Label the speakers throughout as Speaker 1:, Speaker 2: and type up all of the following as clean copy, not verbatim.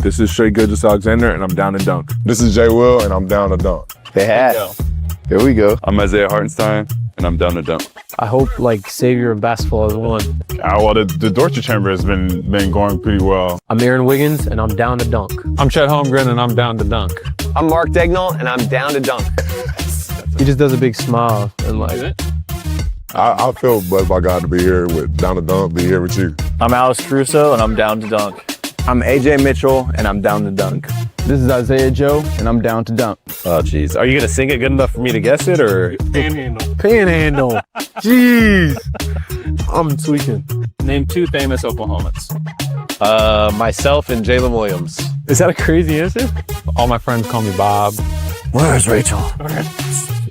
Speaker 1: This is Straight Good, just Alexander, and I'm down to dunk.
Speaker 2: This is Jay Will, and I'm down to dunk.
Speaker 3: They have. Here we go.
Speaker 4: I'm Isaiah Hartenstein, and I'm down to dunk.
Speaker 5: I hope Savior of basketball has won.
Speaker 6: Well, the Dorchester Chamber has been going pretty well.
Speaker 5: I'm Aaron Wiggins, and I'm down to dunk.
Speaker 7: I'm Chet Holmgren, and I'm down to dunk.
Speaker 3: I'm Mark Dagnall, and I'm down to dunk.
Speaker 5: He just does a big smile and
Speaker 2: I feel blessed by God to be here down to dunk, be here with you.
Speaker 8: I'm Alex Caruso, and I'm down to dunk.
Speaker 3: I'm AJ Mitchell, and I'm down to dunk.
Speaker 9: This is Isaiah Joe, and I'm down to dunk.
Speaker 8: Oh, jeez. Are you going to sing it good enough for me to guess it, or?
Speaker 5: Panhandle. Jeez. I'm tweaking.
Speaker 7: Name 2 famous Oklahomans.
Speaker 8: Myself and Jalen Williams.
Speaker 5: Is that a crazy answer?
Speaker 7: All my friends call me Bob.
Speaker 8: Where's Rachel?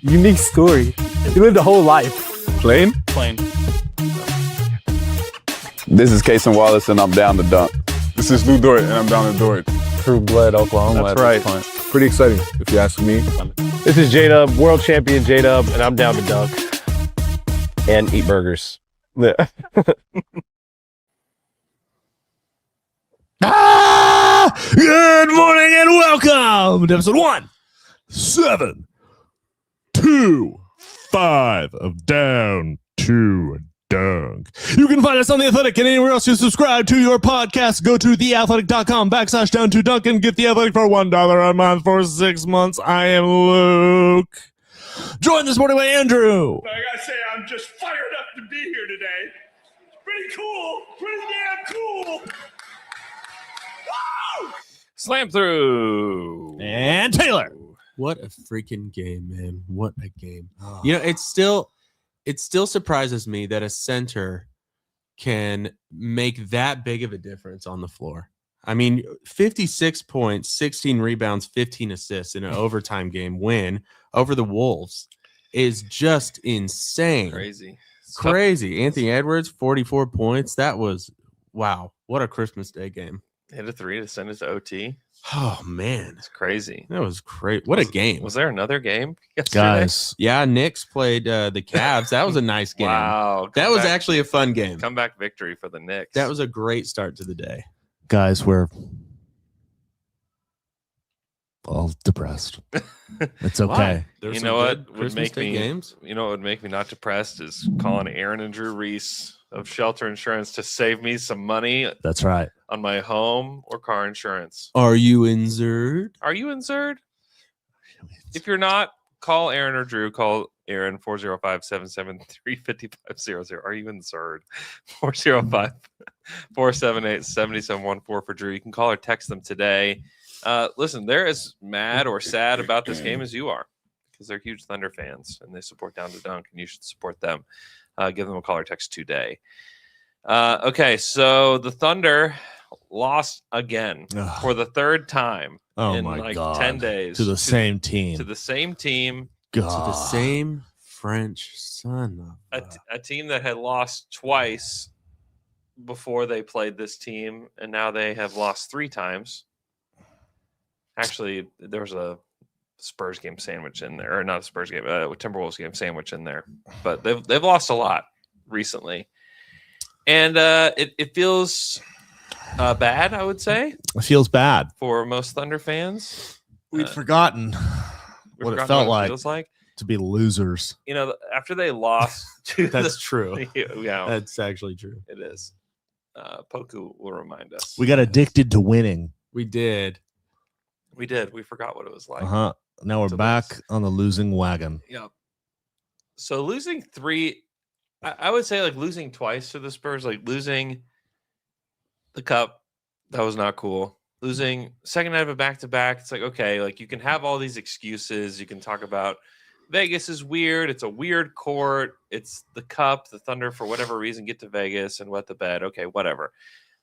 Speaker 5: Unique story. You lived a whole life.
Speaker 1: Plain?
Speaker 7: Plain.
Speaker 4: This is Kason Wallace, and I'm down to dunk.
Speaker 6: This is Lou Dort, and I'm down to Dort.
Speaker 7: True blood Oklahoma.
Speaker 1: That's
Speaker 7: at
Speaker 1: right.
Speaker 7: This point.
Speaker 1: Pretty exciting, if you ask me.
Speaker 8: This is J-Dub, world champion J-Dub, and I'm down to dunk. And eat burgers.
Speaker 3: Yeah.
Speaker 10: Good morning and welcome to episode 172.5 of Down to Dunk. You can find us on The Athletic and anywhere else you subscribe to your podcast. Go to theathletic.com/down to dunk and get The Athletic for $1 a month for 6 months. I am Luke. Joined this morning by Andrew.
Speaker 11: I gotta say, I'm just fired up to be here today. It's pretty cool. Pretty damn cool. Woo!
Speaker 8: Slam through.
Speaker 10: And Taylor.
Speaker 12: What a freaking game, man. What a game. Oh. You know, it still surprises me that a center can make that big of a difference on the floor. I mean, 56 points, 16 rebounds, 15 assists in an overtime game win over the Wolves is just insane. Crazy. Anthony Edwards, 44 points. That was, wow, what a Christmas Day game.
Speaker 8: Hit a 3 to send it to OT.
Speaker 12: Oh, man.
Speaker 8: It's crazy.
Speaker 12: That was great. What a game.
Speaker 8: Was there another game yesterday?
Speaker 12: Guys. Yeah, Knicks played the Cavs. That was a nice game.
Speaker 8: Wow.
Speaker 12: That was actually a fun game.
Speaker 8: Comeback victory for the Knicks.
Speaker 12: That was a great start to the day.
Speaker 10: Guys, we're all depressed. It's okay.
Speaker 8: You know what would make me games? You know what would make me not depressed is calling Aaron and Drew Reese of Shelter Insurance to save me some money.
Speaker 10: That's right.
Speaker 8: On my home or car insurance.
Speaker 12: Are you insured?
Speaker 8: Are you insured? If you're not, call Aaron or Drew. Call Aaron 405-773-5500. Are you insured? 405-478-7714 for Drew. You can call or text them today. Listen, they're as mad or sad about this game as you are because they're huge Thunder fans and they support Down to Dunk, and you should support them. Give them a call or text today. Okay, so the Thunder lost again for the third time in like God. 10 days.
Speaker 10: To the same team.
Speaker 8: To the same team.
Speaker 10: God.
Speaker 12: To the same French son of
Speaker 8: a team that had lost twice before they played this team, and now they have lost 3 times. Actually, there was a Spurs game sandwich in there, or not a Spurs game, Timberwolves game sandwich in there. But they've lost a lot recently. And it feels bad, I would say.
Speaker 10: It feels bad
Speaker 8: for most Thunder fans.
Speaker 10: We'd forgotten what it felt like, to be losers.
Speaker 8: You know, after they lost to
Speaker 12: That's true.
Speaker 8: Yeah,
Speaker 12: that's actually true.
Speaker 8: It is. Poku will remind us.
Speaker 10: We got addicted to winning.
Speaker 12: We did.
Speaker 8: We forgot what it was like.
Speaker 10: Now we're back on the losing wagon.
Speaker 8: Yep. So losing 3, I would say like losing twice to the Spurs, like losing the cup, that was not cool. Losing second night of a back-to-back, it's like, okay, like you can have all these excuses. You can talk about Vegas is weird. It's a weird court. It's the cup. The Thunder, for whatever reason, get to Vegas and wet the bed. Okay, whatever.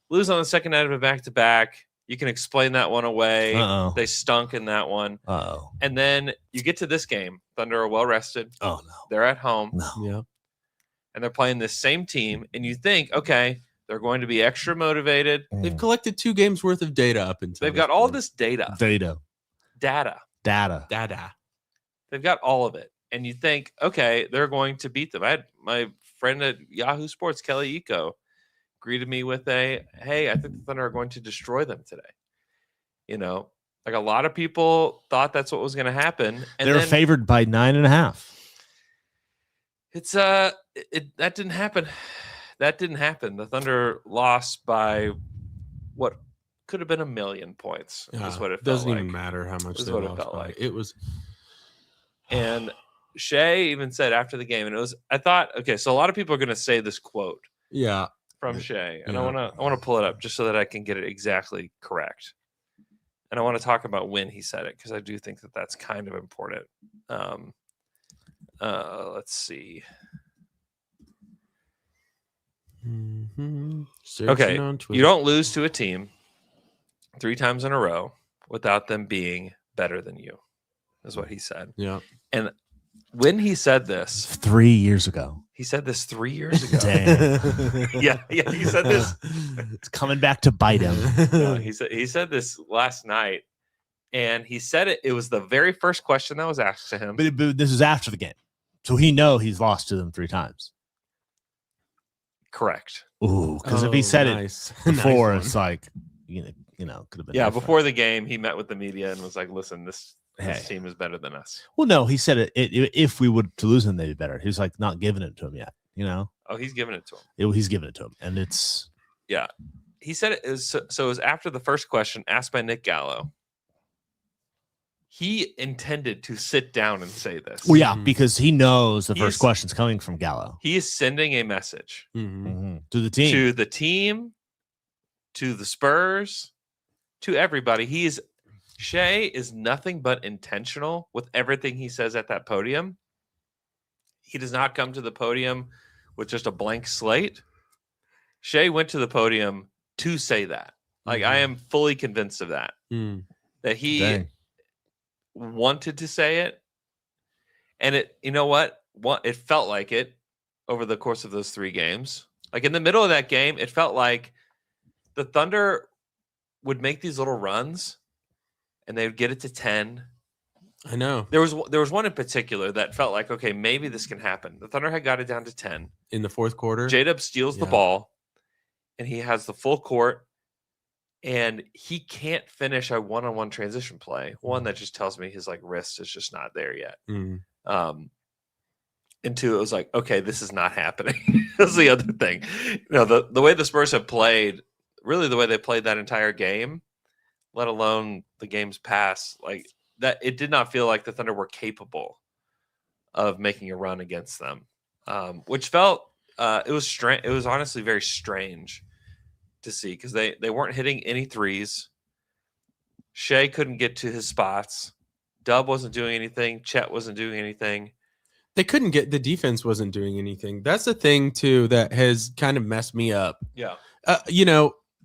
Speaker 8: Lose on the second night of a back-to-back. You can explain that one away.
Speaker 10: Uh-oh.
Speaker 8: They stunk in that one.
Speaker 10: Uh-oh.
Speaker 8: And then you get to this game. Thunder are well-rested.
Speaker 10: Oh, no.
Speaker 8: They're at home.
Speaker 10: No.
Speaker 12: Yep.
Speaker 8: And they're playing this same team. And you think, okay, they're going to be extra motivated.
Speaker 12: They've collected 2 games worth of data up until
Speaker 8: They've got all this data.
Speaker 10: Data.
Speaker 8: They've got all of it. And you think, okay, they're going to beat them. I had my friend at Yahoo Sports, Kelly Eco, greeted me with hey, I think the Thunder are going to destroy them today. Like a lot of people thought that's what was going to happen. And
Speaker 10: They were
Speaker 8: then
Speaker 10: favored by 9.5.
Speaker 8: it's that didn't happen. That didn't happen. The Thunder lost by what could have been 1 million points. Is what it felt
Speaker 12: doesn't
Speaker 8: like.
Speaker 12: even matter how much
Speaker 8: Is
Speaker 12: they
Speaker 8: what it
Speaker 12: lost
Speaker 8: felt
Speaker 12: by.
Speaker 8: like.
Speaker 12: It was.
Speaker 8: And Shea even said after the game, and I thought, okay, so a lot of people are going to say this quote
Speaker 12: Yeah.
Speaker 8: from Shea, and
Speaker 12: Yeah.
Speaker 8: I want to pull it up just so that I can get it exactly correct. And I want to talk about when he said it because I do think that that's kind of important. Let's see. Okay, you don't lose to a team 3 times in a row without them being better than you, is what he said.
Speaker 12: Yeah.
Speaker 8: And when he said this
Speaker 10: 3 years ago.
Speaker 8: He said this 3 years ago.
Speaker 10: Damn.
Speaker 8: yeah, he said this.
Speaker 10: It's coming back to bite him.
Speaker 8: No, he said this last night, and he said it. It was the very first question that was asked to him.
Speaker 10: But this is after the game, so he's lost to them 3 times.
Speaker 8: Correct.
Speaker 10: Ooh, because if he said
Speaker 12: nice.
Speaker 10: it before,
Speaker 12: Nice
Speaker 10: it's like could have been.
Speaker 8: Yeah,
Speaker 10: different.
Speaker 8: before the game, he met with the media and was like, "Listen, this
Speaker 10: Hey.
Speaker 8: team is better than us."
Speaker 10: Well, no, he said it. If we would to lose him, they'd be better. He was like not giving it to him yet.
Speaker 8: Oh, he's giving it to him.
Speaker 10: He's giving it to him, and it's
Speaker 8: Yeah, he said it was so. It was after the first question asked by Nick Gallo. He intended to sit down and say this.
Speaker 10: well, yeah, because he knows the
Speaker 8: He's-
Speaker 10: first question's coming from Gallo
Speaker 8: He is sending a message
Speaker 10: to the team.
Speaker 8: to the team, to the Spurs, to everybody. Shea is nothing but intentional with everything he says at that podium. He does not come to the podium with just a blank slate. Shea went to the podium to say that. Like, I am fully convinced of that. That he
Speaker 10: Dang.
Speaker 8: wanted to say it. And it, you know what? It felt like it over the course of those 3 games. Like in the middle of that game, it felt like the Thunder would make these little runs and they would get it to 10.
Speaker 12: I know.
Speaker 8: There was one in particular that felt like, okay, maybe this can happen. The Thunder had got it down to 10.
Speaker 12: In the fourth quarter.
Speaker 8: J-Dub steals the ball and he has the full court and he can't finish a one-on-one transition play. One that just tells me his wrist is just not there yet. And 2, it was like, okay, this is not happening. That's the other thing. The way the Spurs have played, really the way they played that entire game, let alone the games past, like that, it did not feel like the Thunder were capable of making a run against them, which felt it was strange. It was honestly very strange to see because they weren't hitting any threes. Shea couldn't get to his spots. Dub wasn't doing anything. Chet wasn't doing anything.
Speaker 12: They couldn't get the defense wasn't doing anything. That's the thing too that has kind of messed me up.
Speaker 8: Yeah.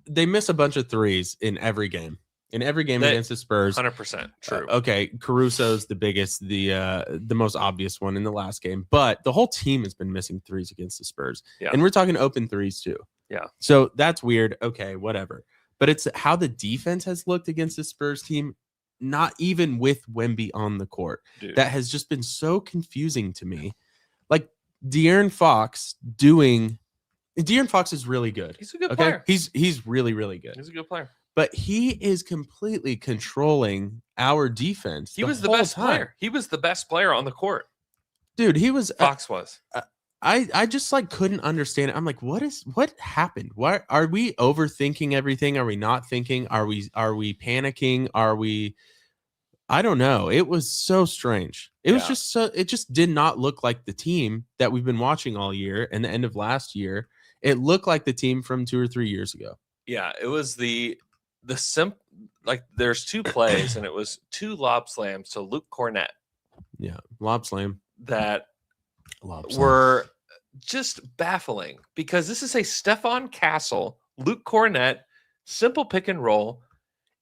Speaker 12: They miss a bunch of threes in every game. In every game against the Spurs.
Speaker 8: 100% true.
Speaker 12: Okay, Caruso's the biggest, the most obvious one in the last game, but the whole team has been missing threes against the Spurs.
Speaker 8: Yeah.
Speaker 12: And we're talking open threes too.
Speaker 8: Yeah.
Speaker 12: So that's weird. Okay, whatever. But it's how the defense has looked against the Spurs team, not even with Wemby on the court.
Speaker 8: Dude.
Speaker 12: That has just been so confusing to me. Like De'Aaron Fox is really good.
Speaker 8: He's a good player.
Speaker 12: He's really, really good.
Speaker 8: He's a good player.
Speaker 12: But he is completely controlling our defense.
Speaker 8: He was the best player. He was the best player on the court.
Speaker 12: Dude, he was
Speaker 8: Fox was.
Speaker 12: I just couldn't understand it. I'm like, what happened? Why are we overthinking everything? Are we not thinking? Are we panicking? I don't know. It was so strange. It just did not look like the team that we've been watching all year and the end of last year. It looked like the team from 2 or 3 years ago.
Speaker 8: Yeah, it was there's 2 plays and it was 2 lob slams to Luke Cornett.
Speaker 12: Yeah, lob slam.
Speaker 8: That were just baffling because this is a Stephon Castle, Luke Cornett, simple pick and roll,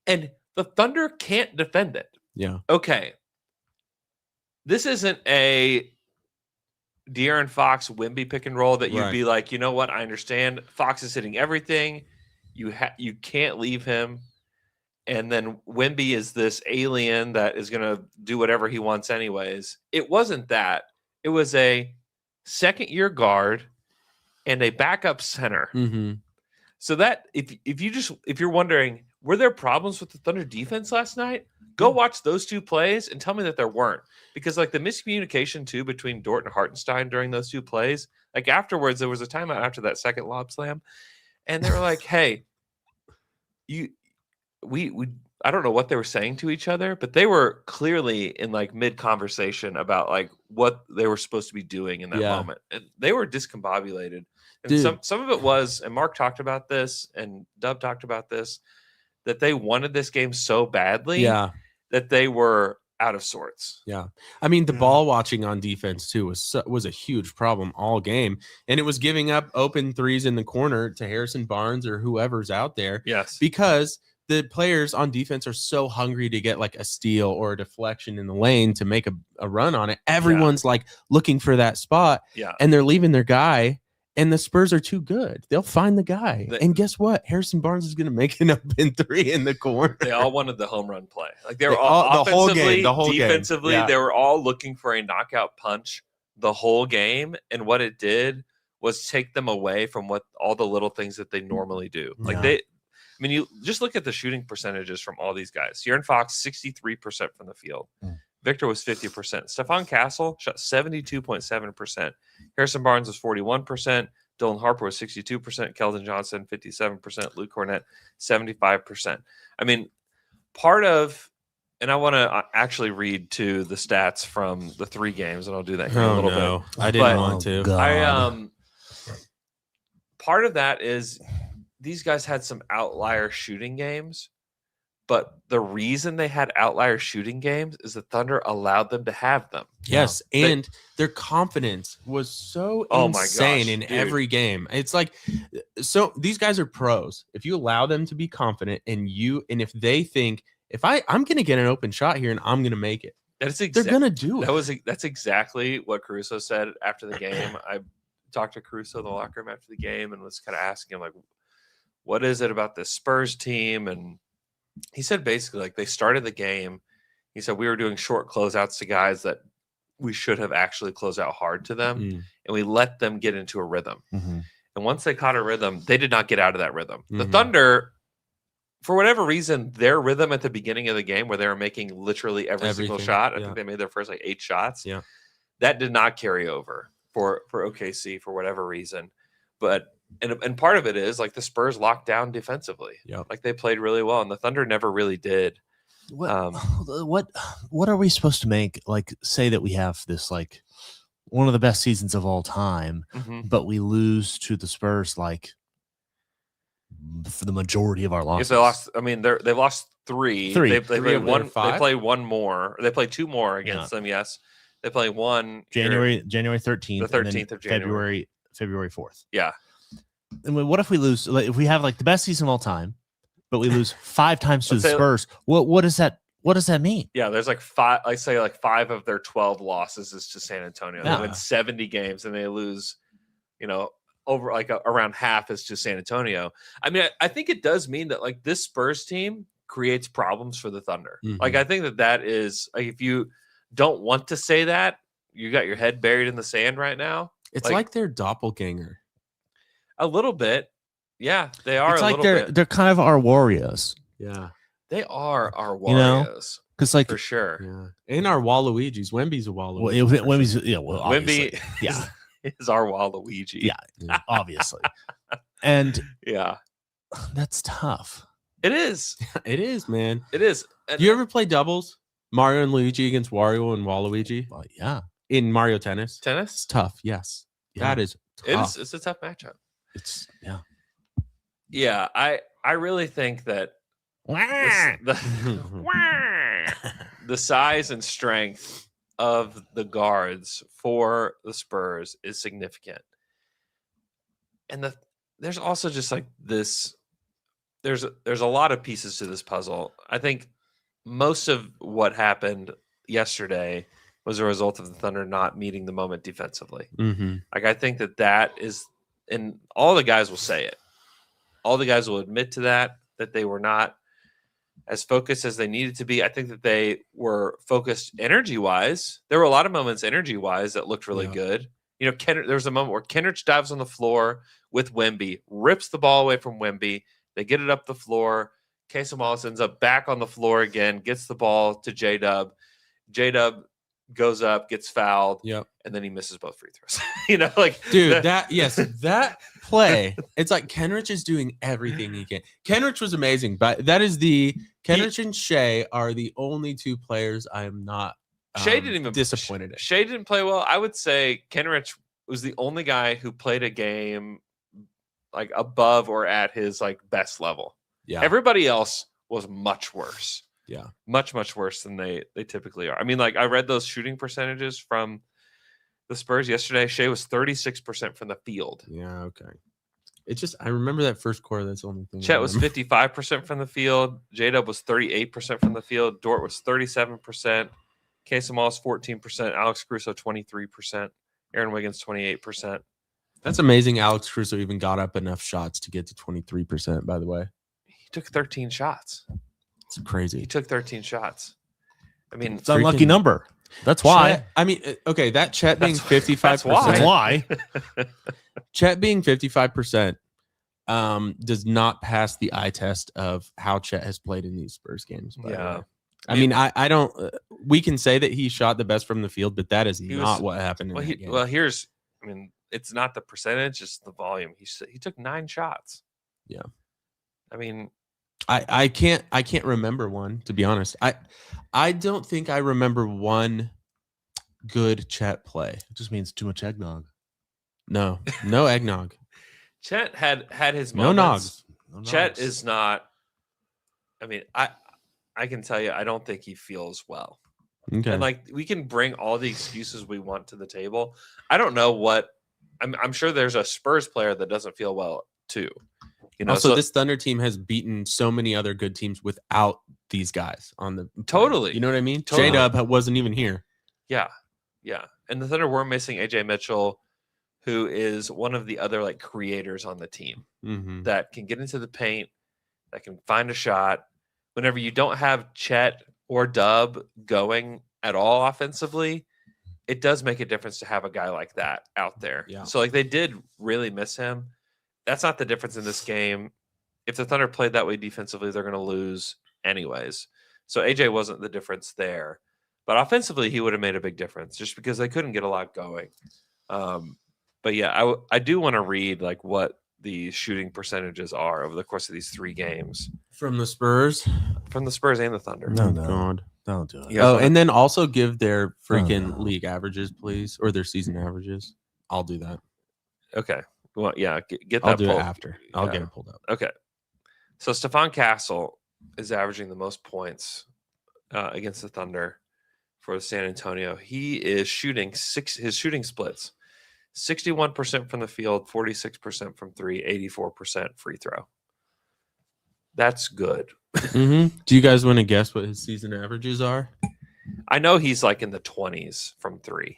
Speaker 8: and the Thunder can't defend it.
Speaker 12: Yeah.
Speaker 8: Okay. This isn't a De'Aaron Fox Wemby pick and roll that you'd be like, you know what? I understand. Fox is hitting everything. You can't leave him. And then Wemby is this alien that is going to do whatever he wants anyways. It wasn't that. It was a second-year guard and a backup center.
Speaker 12: Mm-hmm.
Speaker 8: So that if you're wondering were there problems with the Thunder defense last night? Go watch those 2 plays and tell me that there weren't. Because like the miscommunication too between Dort and Hartenstein during those 2 plays, like afterwards there was a timeout after that second lob slam, and they were like, "Hey, we I don't know what they were saying to each other, but they were clearly in like mid conversation about like what they were supposed to be doing in that moment, and they were discombobulated." And
Speaker 12: Dude.
Speaker 8: some of it was, and Mark talked about this, and Dub talked about this, that they wanted this game so badly, that they were out of sorts.
Speaker 12: Yeah. I mean, the ball watching on defense too was a huge problem all game. And it was giving up open threes in the corner to Harrison Barnes or whoever's out there.
Speaker 8: Yes.
Speaker 12: Because the players on defense are so hungry to get like a steal or a deflection in the lane to make a run on it. Everyone's like looking for that spot.
Speaker 8: Yeah.
Speaker 12: And they're leaving their guy. And the Spurs are too good. They'll find the guy. And guess what? Harrison Barnes is going to make an open 3 in the corner.
Speaker 8: They all wanted the home run play. Like they were all
Speaker 12: the whole game,
Speaker 8: defensively,
Speaker 12: game. Yeah.
Speaker 8: they were all looking for a knockout punch the whole game. And what it did was take them away from what all the little things that they normally do. Like you just look at the shooting percentages from all these guys. De'Aaron Fox, 63% from the field. Victor was 50%. Stephon Castle shot 72.7%. Harrison Barnes was 41%. Dylan Harper was 62%. Keldon Johnson, 57%. Luke Cornett, 75%. I mean, part of, and I want to actually read to the stats from the 3 games, and I'll do that here in a little bit.
Speaker 12: I didn't want to.
Speaker 8: Part of that is these guys had some outlier shooting games. But the reason they had outlier shooting games is the Thunder allowed them to have them.
Speaker 12: Yes, and their confidence was so insane in every game. It's like, so these guys are pros. If you allow them to be confident, and if they think, I'm going to get an open shot here and I'm going to make it, they're going to do it.
Speaker 8: That's exactly what Caruso said after the game. I talked to Caruso in the locker room after the game and was kind of asking him, like, what is it about this Spurs team? And he said basically, like, they started the game. He said we were doing short closeouts to guys that we should have actually closed out hard to them, and we let them get into a rhythm. And once they caught a rhythm, they did not get out of that rhythm. The Thunder, for whatever reason, their rhythm at the beginning of the game, where they were making literally every single shot, I think they made their first like 8 shots.
Speaker 12: Yeah,
Speaker 8: that did not carry over for OKC for whatever reason, but. And part of it is like the Spurs locked down defensively. Like they played really well, and the Thunder never really did.
Speaker 10: What are we supposed to make? Like, say that we have this like one of the best seasons of all time, but we lose to the Spurs like for the majority of our losses.
Speaker 8: If they lost, I mean, they've lost 3. They played one. They played one more. They played 2 more against them. Yes, they played one
Speaker 10: January 13th,
Speaker 8: the 13th of January,
Speaker 10: February 4th.
Speaker 8: Yeah.
Speaker 10: And what if we lose? Like, if we have like the best season of all time, but we lose 5 times to the Spurs? What does that? What does that mean?
Speaker 8: Yeah, there's like 5. I say like 5 of their 12 losses is to San Antonio.
Speaker 10: Yeah.
Speaker 8: They win 70 games and they lose, over like around half is to San Antonio. I mean, I think it does mean that like this Spurs team creates problems for the Thunder. Like I think that is like, if you don't want to say that, you got your head buried in the sand right now.
Speaker 12: It's like their doppelganger.
Speaker 8: A little bit. Yeah, they are.
Speaker 10: It's like they're kind of our Warriors.
Speaker 12: Yeah.
Speaker 8: They are our Warriors.
Speaker 10: Because like
Speaker 8: for sure.
Speaker 12: Yeah. And our Waluigi's. Wemby's a Waluigi.
Speaker 10: Wemby's
Speaker 8: Wemby is our Waluigi.
Speaker 10: Yeah, obviously. And
Speaker 8: yeah.
Speaker 10: That's tough.
Speaker 8: It is.
Speaker 12: It is, man.
Speaker 8: It is.
Speaker 12: Do you ever play doubles? Mario and Luigi against Wario and Waluigi?
Speaker 10: Well, yeah.
Speaker 12: In Mario Tennis?
Speaker 8: It's
Speaker 12: tough, yes. Yeah. That is tough.
Speaker 8: It's a tough matchup.
Speaker 10: Yeah,
Speaker 8: I really think that the size and strength of the guards for the Spurs is significant, and there's also just like this. There's a lot of pieces to this puzzle. I think most of what happened yesterday was a result of the Thunder not meeting the moment defensively. Like I think that is. And all the guys will say it. All the guys will admit to that they were not as focused as they needed to be. I think that they were focused energy-wise. There were a lot of moments energy-wise that looked really good. There was a moment where Kenrich dives on the floor with Wemby, rips the ball away from Wemby. They get it up the floor. Casey Wallace ends up back on the floor again, gets the ball to J-Dub. J-Dub goes up, gets fouled, and then he misses both free throws.
Speaker 12: Dude, that play, it's like Kenrich is doing everything he can. Kenrich was amazing, but Kenrich and Shea are the only two players I am not
Speaker 8: Shea didn't even
Speaker 12: disappointed in.
Speaker 8: Shea didn't play well. I would say Kenrich was the only guy who played a game like above or at his like best level.
Speaker 12: Yeah.
Speaker 8: Everybody else was much worse.
Speaker 12: Yeah.
Speaker 8: Much worse than they typically are. I mean, like I read those shooting percentages from the Spurs yesterday. Shea was 36% from the field.
Speaker 12: Yeah, okay. It's just I remember that first quarter. That's the only thing.
Speaker 8: Chet was 55% from the field. J-Dub was 38% from the field. Dort was 37%. Kasem Wallace 14%. Alex Caruso 23%. Aaron Wiggins 28%.
Speaker 12: That's amazing. Alex Caruso even got up enough shots to get to 23. By the way,
Speaker 8: he took 13 shots.
Speaker 12: It's crazy.
Speaker 8: He took 13 shots. I mean,
Speaker 10: it's an unlucky number. That's why.
Speaker 12: Chet, I mean, okay, that Chet being 55%.
Speaker 10: That's why.
Speaker 12: Chet being 55% does not pass the eye test of how Chet has played in these Spurs games.
Speaker 8: Yeah.
Speaker 12: I mean, I don't. We can say that he shot the best from the field, but that is not what happened in that game.
Speaker 8: Well, I mean, it's not the percentage; it's the volume. He took 9 shots.
Speaker 12: Yeah.
Speaker 8: I mean,
Speaker 12: I can't remember one, to be honest. I don't think I remember one good Chet play.
Speaker 10: It just means too much eggnog.
Speaker 12: No eggnog.
Speaker 8: Chet had his
Speaker 12: no
Speaker 8: moments.
Speaker 12: Nogs.
Speaker 8: Chet is not. I mean, I can tell you, I don't think he feels well.
Speaker 12: Okay.
Speaker 8: And like we can bring all the excuses we want to the table. I don't know what. I'm sure there's a Spurs player that doesn't feel well too. You know,
Speaker 12: also, this Thunder team has beaten so many other good teams without these guys on the
Speaker 8: totally.
Speaker 12: You know what I mean?
Speaker 8: Totally.
Speaker 12: J-Dub wasn't even here.
Speaker 8: Yeah. And the Thunder were missing AJ Mitchell, who is one of the other like creators on the team that can get into the paint, that can find a shot. Whenever you don't have Chet or Dub going at all offensively, it does make a difference to have a guy like that out there.
Speaker 12: Yeah.
Speaker 8: So like they did really miss him. That's not the difference in this game. If the Thunder played that way defensively, they're going to lose anyways. So AJ wasn't the difference there. But offensively, he would have made a big difference just because they couldn't get a lot going. But yeah, I do want to read like what the shooting percentages are over the course of these 3 games.
Speaker 12: From the Spurs?
Speaker 8: From the Spurs and the Thunder.
Speaker 10: No.
Speaker 12: God.
Speaker 10: Don't do it.
Speaker 12: Yeah, and then also give their freaking league averages, please, or their season averages. I'll do that.
Speaker 8: Okay. Well, yeah, get that
Speaker 12: I'll do
Speaker 8: pulled.
Speaker 12: it after. I'll get it pulled up.
Speaker 8: Okay. So Stephon Castle is averaging the most points against the Thunder for San Antonio. He is shooting his shooting splits. 61% from the field, 46% from 3, 84% free throw. That's good.
Speaker 12: Do you guys want to guess what his season averages are?
Speaker 8: I know he's like in the 20s from 3.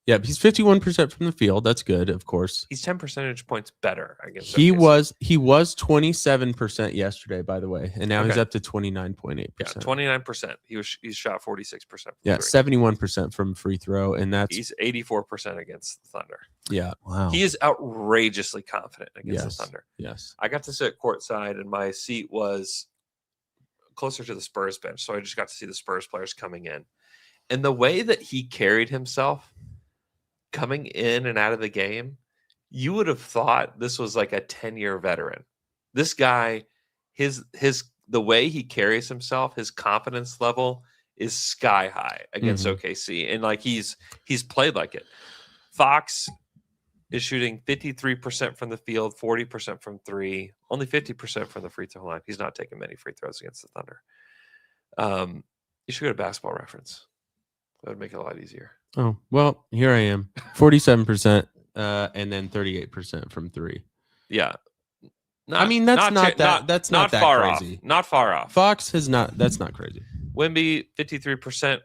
Speaker 12: Yeah, he's 51% from the field. That's good, of course.
Speaker 8: He's 10 percentage points better, I guess.
Speaker 12: He was 27% yesterday, by the way, and now he's up to 29.8%.
Speaker 8: Yeah, 29%. He's shot 46%.
Speaker 12: Yeah, 71% from free throw, and
Speaker 8: he's 84% against the Thunder.
Speaker 12: Yeah,
Speaker 10: wow.
Speaker 8: He is outrageously confident against the Thunder.
Speaker 12: Yes,
Speaker 8: I got to sit courtside, and my seat was closer to the Spurs bench, so I just got to see the Spurs players coming in, and the way that he carried himself coming in and out of the game, you would have thought this was like a 10-year veteran. This guy, the way he carries himself, his confidence level is sky high against OKC, and like he's played like it. Fox is shooting 53% from the field, 40% from 3, only 50% from the free throw line. He's not taking many free throws against the Thunder. You should go to Basketball Reference. That would make it a lot easier.
Speaker 12: Oh, well, here I am. 47% and then 38% from 3.
Speaker 8: Yeah.
Speaker 12: That's not that
Speaker 8: far
Speaker 12: crazy.
Speaker 8: off. Not far off.
Speaker 12: Fox has not. That's not crazy.
Speaker 8: Wemby 53%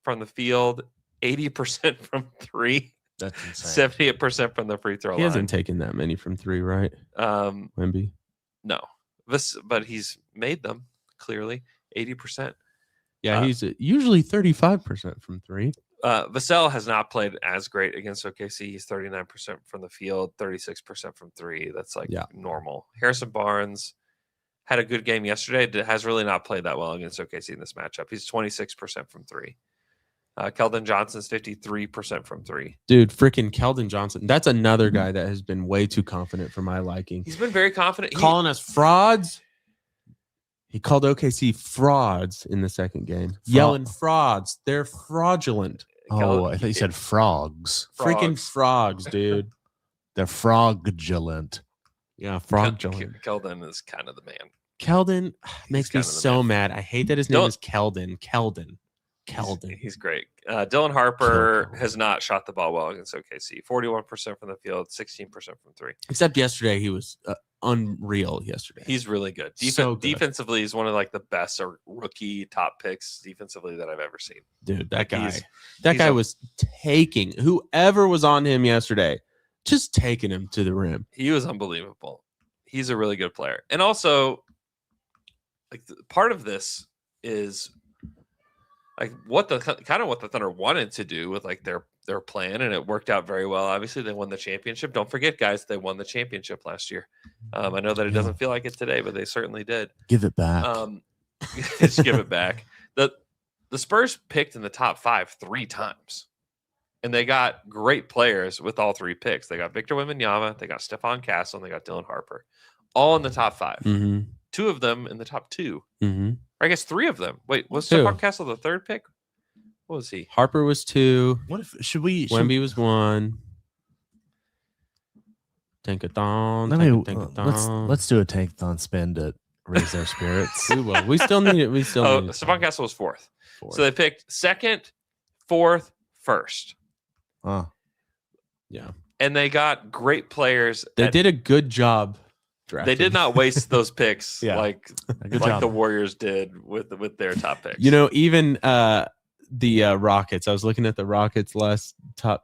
Speaker 8: from the field, 80% from 3.
Speaker 10: That's insane.
Speaker 8: 78% from the free throw line.
Speaker 12: He hasn't taken that many from 3, right? Wemby?
Speaker 8: No. But he's made them, clearly. 80%.
Speaker 12: Yeah, he's usually 35% from 3.
Speaker 8: Vassell has not played as great against OKC. He's 39% from the field, 36% from 3. That's like normal. Harrison Barnes had a good game yesterday. Has really not played that well against OKC in this matchup. He's 26% from three. Keldon Johnson's 53% from three.
Speaker 12: Dude, freaking Keldon Johnson. That's another guy that has been way too confident for my liking.
Speaker 8: He's been very confident.
Speaker 12: Calling us frauds. He called OKC frauds in the second game. Yelling frauds. They're fraudulent.
Speaker 10: Oh, I thought you said frogs.
Speaker 12: Freaking frogs, dude.
Speaker 10: They're fraudulent.
Speaker 12: Yeah, fraudulent.
Speaker 8: Keldon is kind of the man.
Speaker 12: Keldon makes me so mad. I hate that his name is Keldon. Keldon.
Speaker 8: He's great. Dylan Harper has not shot the ball well against OKC. 41% from the field, 16% from three.
Speaker 12: Except yesterday, he was unreal yesterday.
Speaker 8: He's really good.
Speaker 12: So good.
Speaker 8: Defensively, he's one of like the best rookie top picks defensively that I've ever seen.
Speaker 12: Dude, that guy was taking whoever was on him yesterday, just taking him to the rim.
Speaker 8: He was unbelievable. He's a really good player. And also, like part of this is like what the Thunder wanted to do with like their plan, and it worked out very well. Obviously, they won the championship. Don't forget, guys, they won the championship last year. I know that it doesn't feel like it today, but they certainly did.
Speaker 10: Give it back.
Speaker 8: Just give it back. The Spurs picked in the top 5 3 times, and they got great players with all 3 picks. They got Victor Wembanyama, they got Stephon Castle, and they got Dylan Harper, all in the top 5.
Speaker 12: Mm-hmm.
Speaker 8: 2 of them in the top 2.
Speaker 12: Mm-hmm.
Speaker 8: Or I guess 3 of them. Wait, was Stephon Castle the 3rd pick? What was he?
Speaker 12: Harper was 2.
Speaker 10: What if
Speaker 12: Wemby was 1. Tankathon.
Speaker 10: Let's do a tankathon spin to raise our spirits.
Speaker 12: We will. We still need it. We still need it.
Speaker 8: Stephon Castle was 4th. So they picked 2nd, 4th, 1st.
Speaker 10: Oh.
Speaker 12: Yeah.
Speaker 8: And they got great players.
Speaker 12: They did a good job drafting.
Speaker 8: They did not waste those picks like
Speaker 10: job.
Speaker 8: the Warriors did with their top picks.
Speaker 12: You know, even the Rockets. I was looking at the Rockets last 4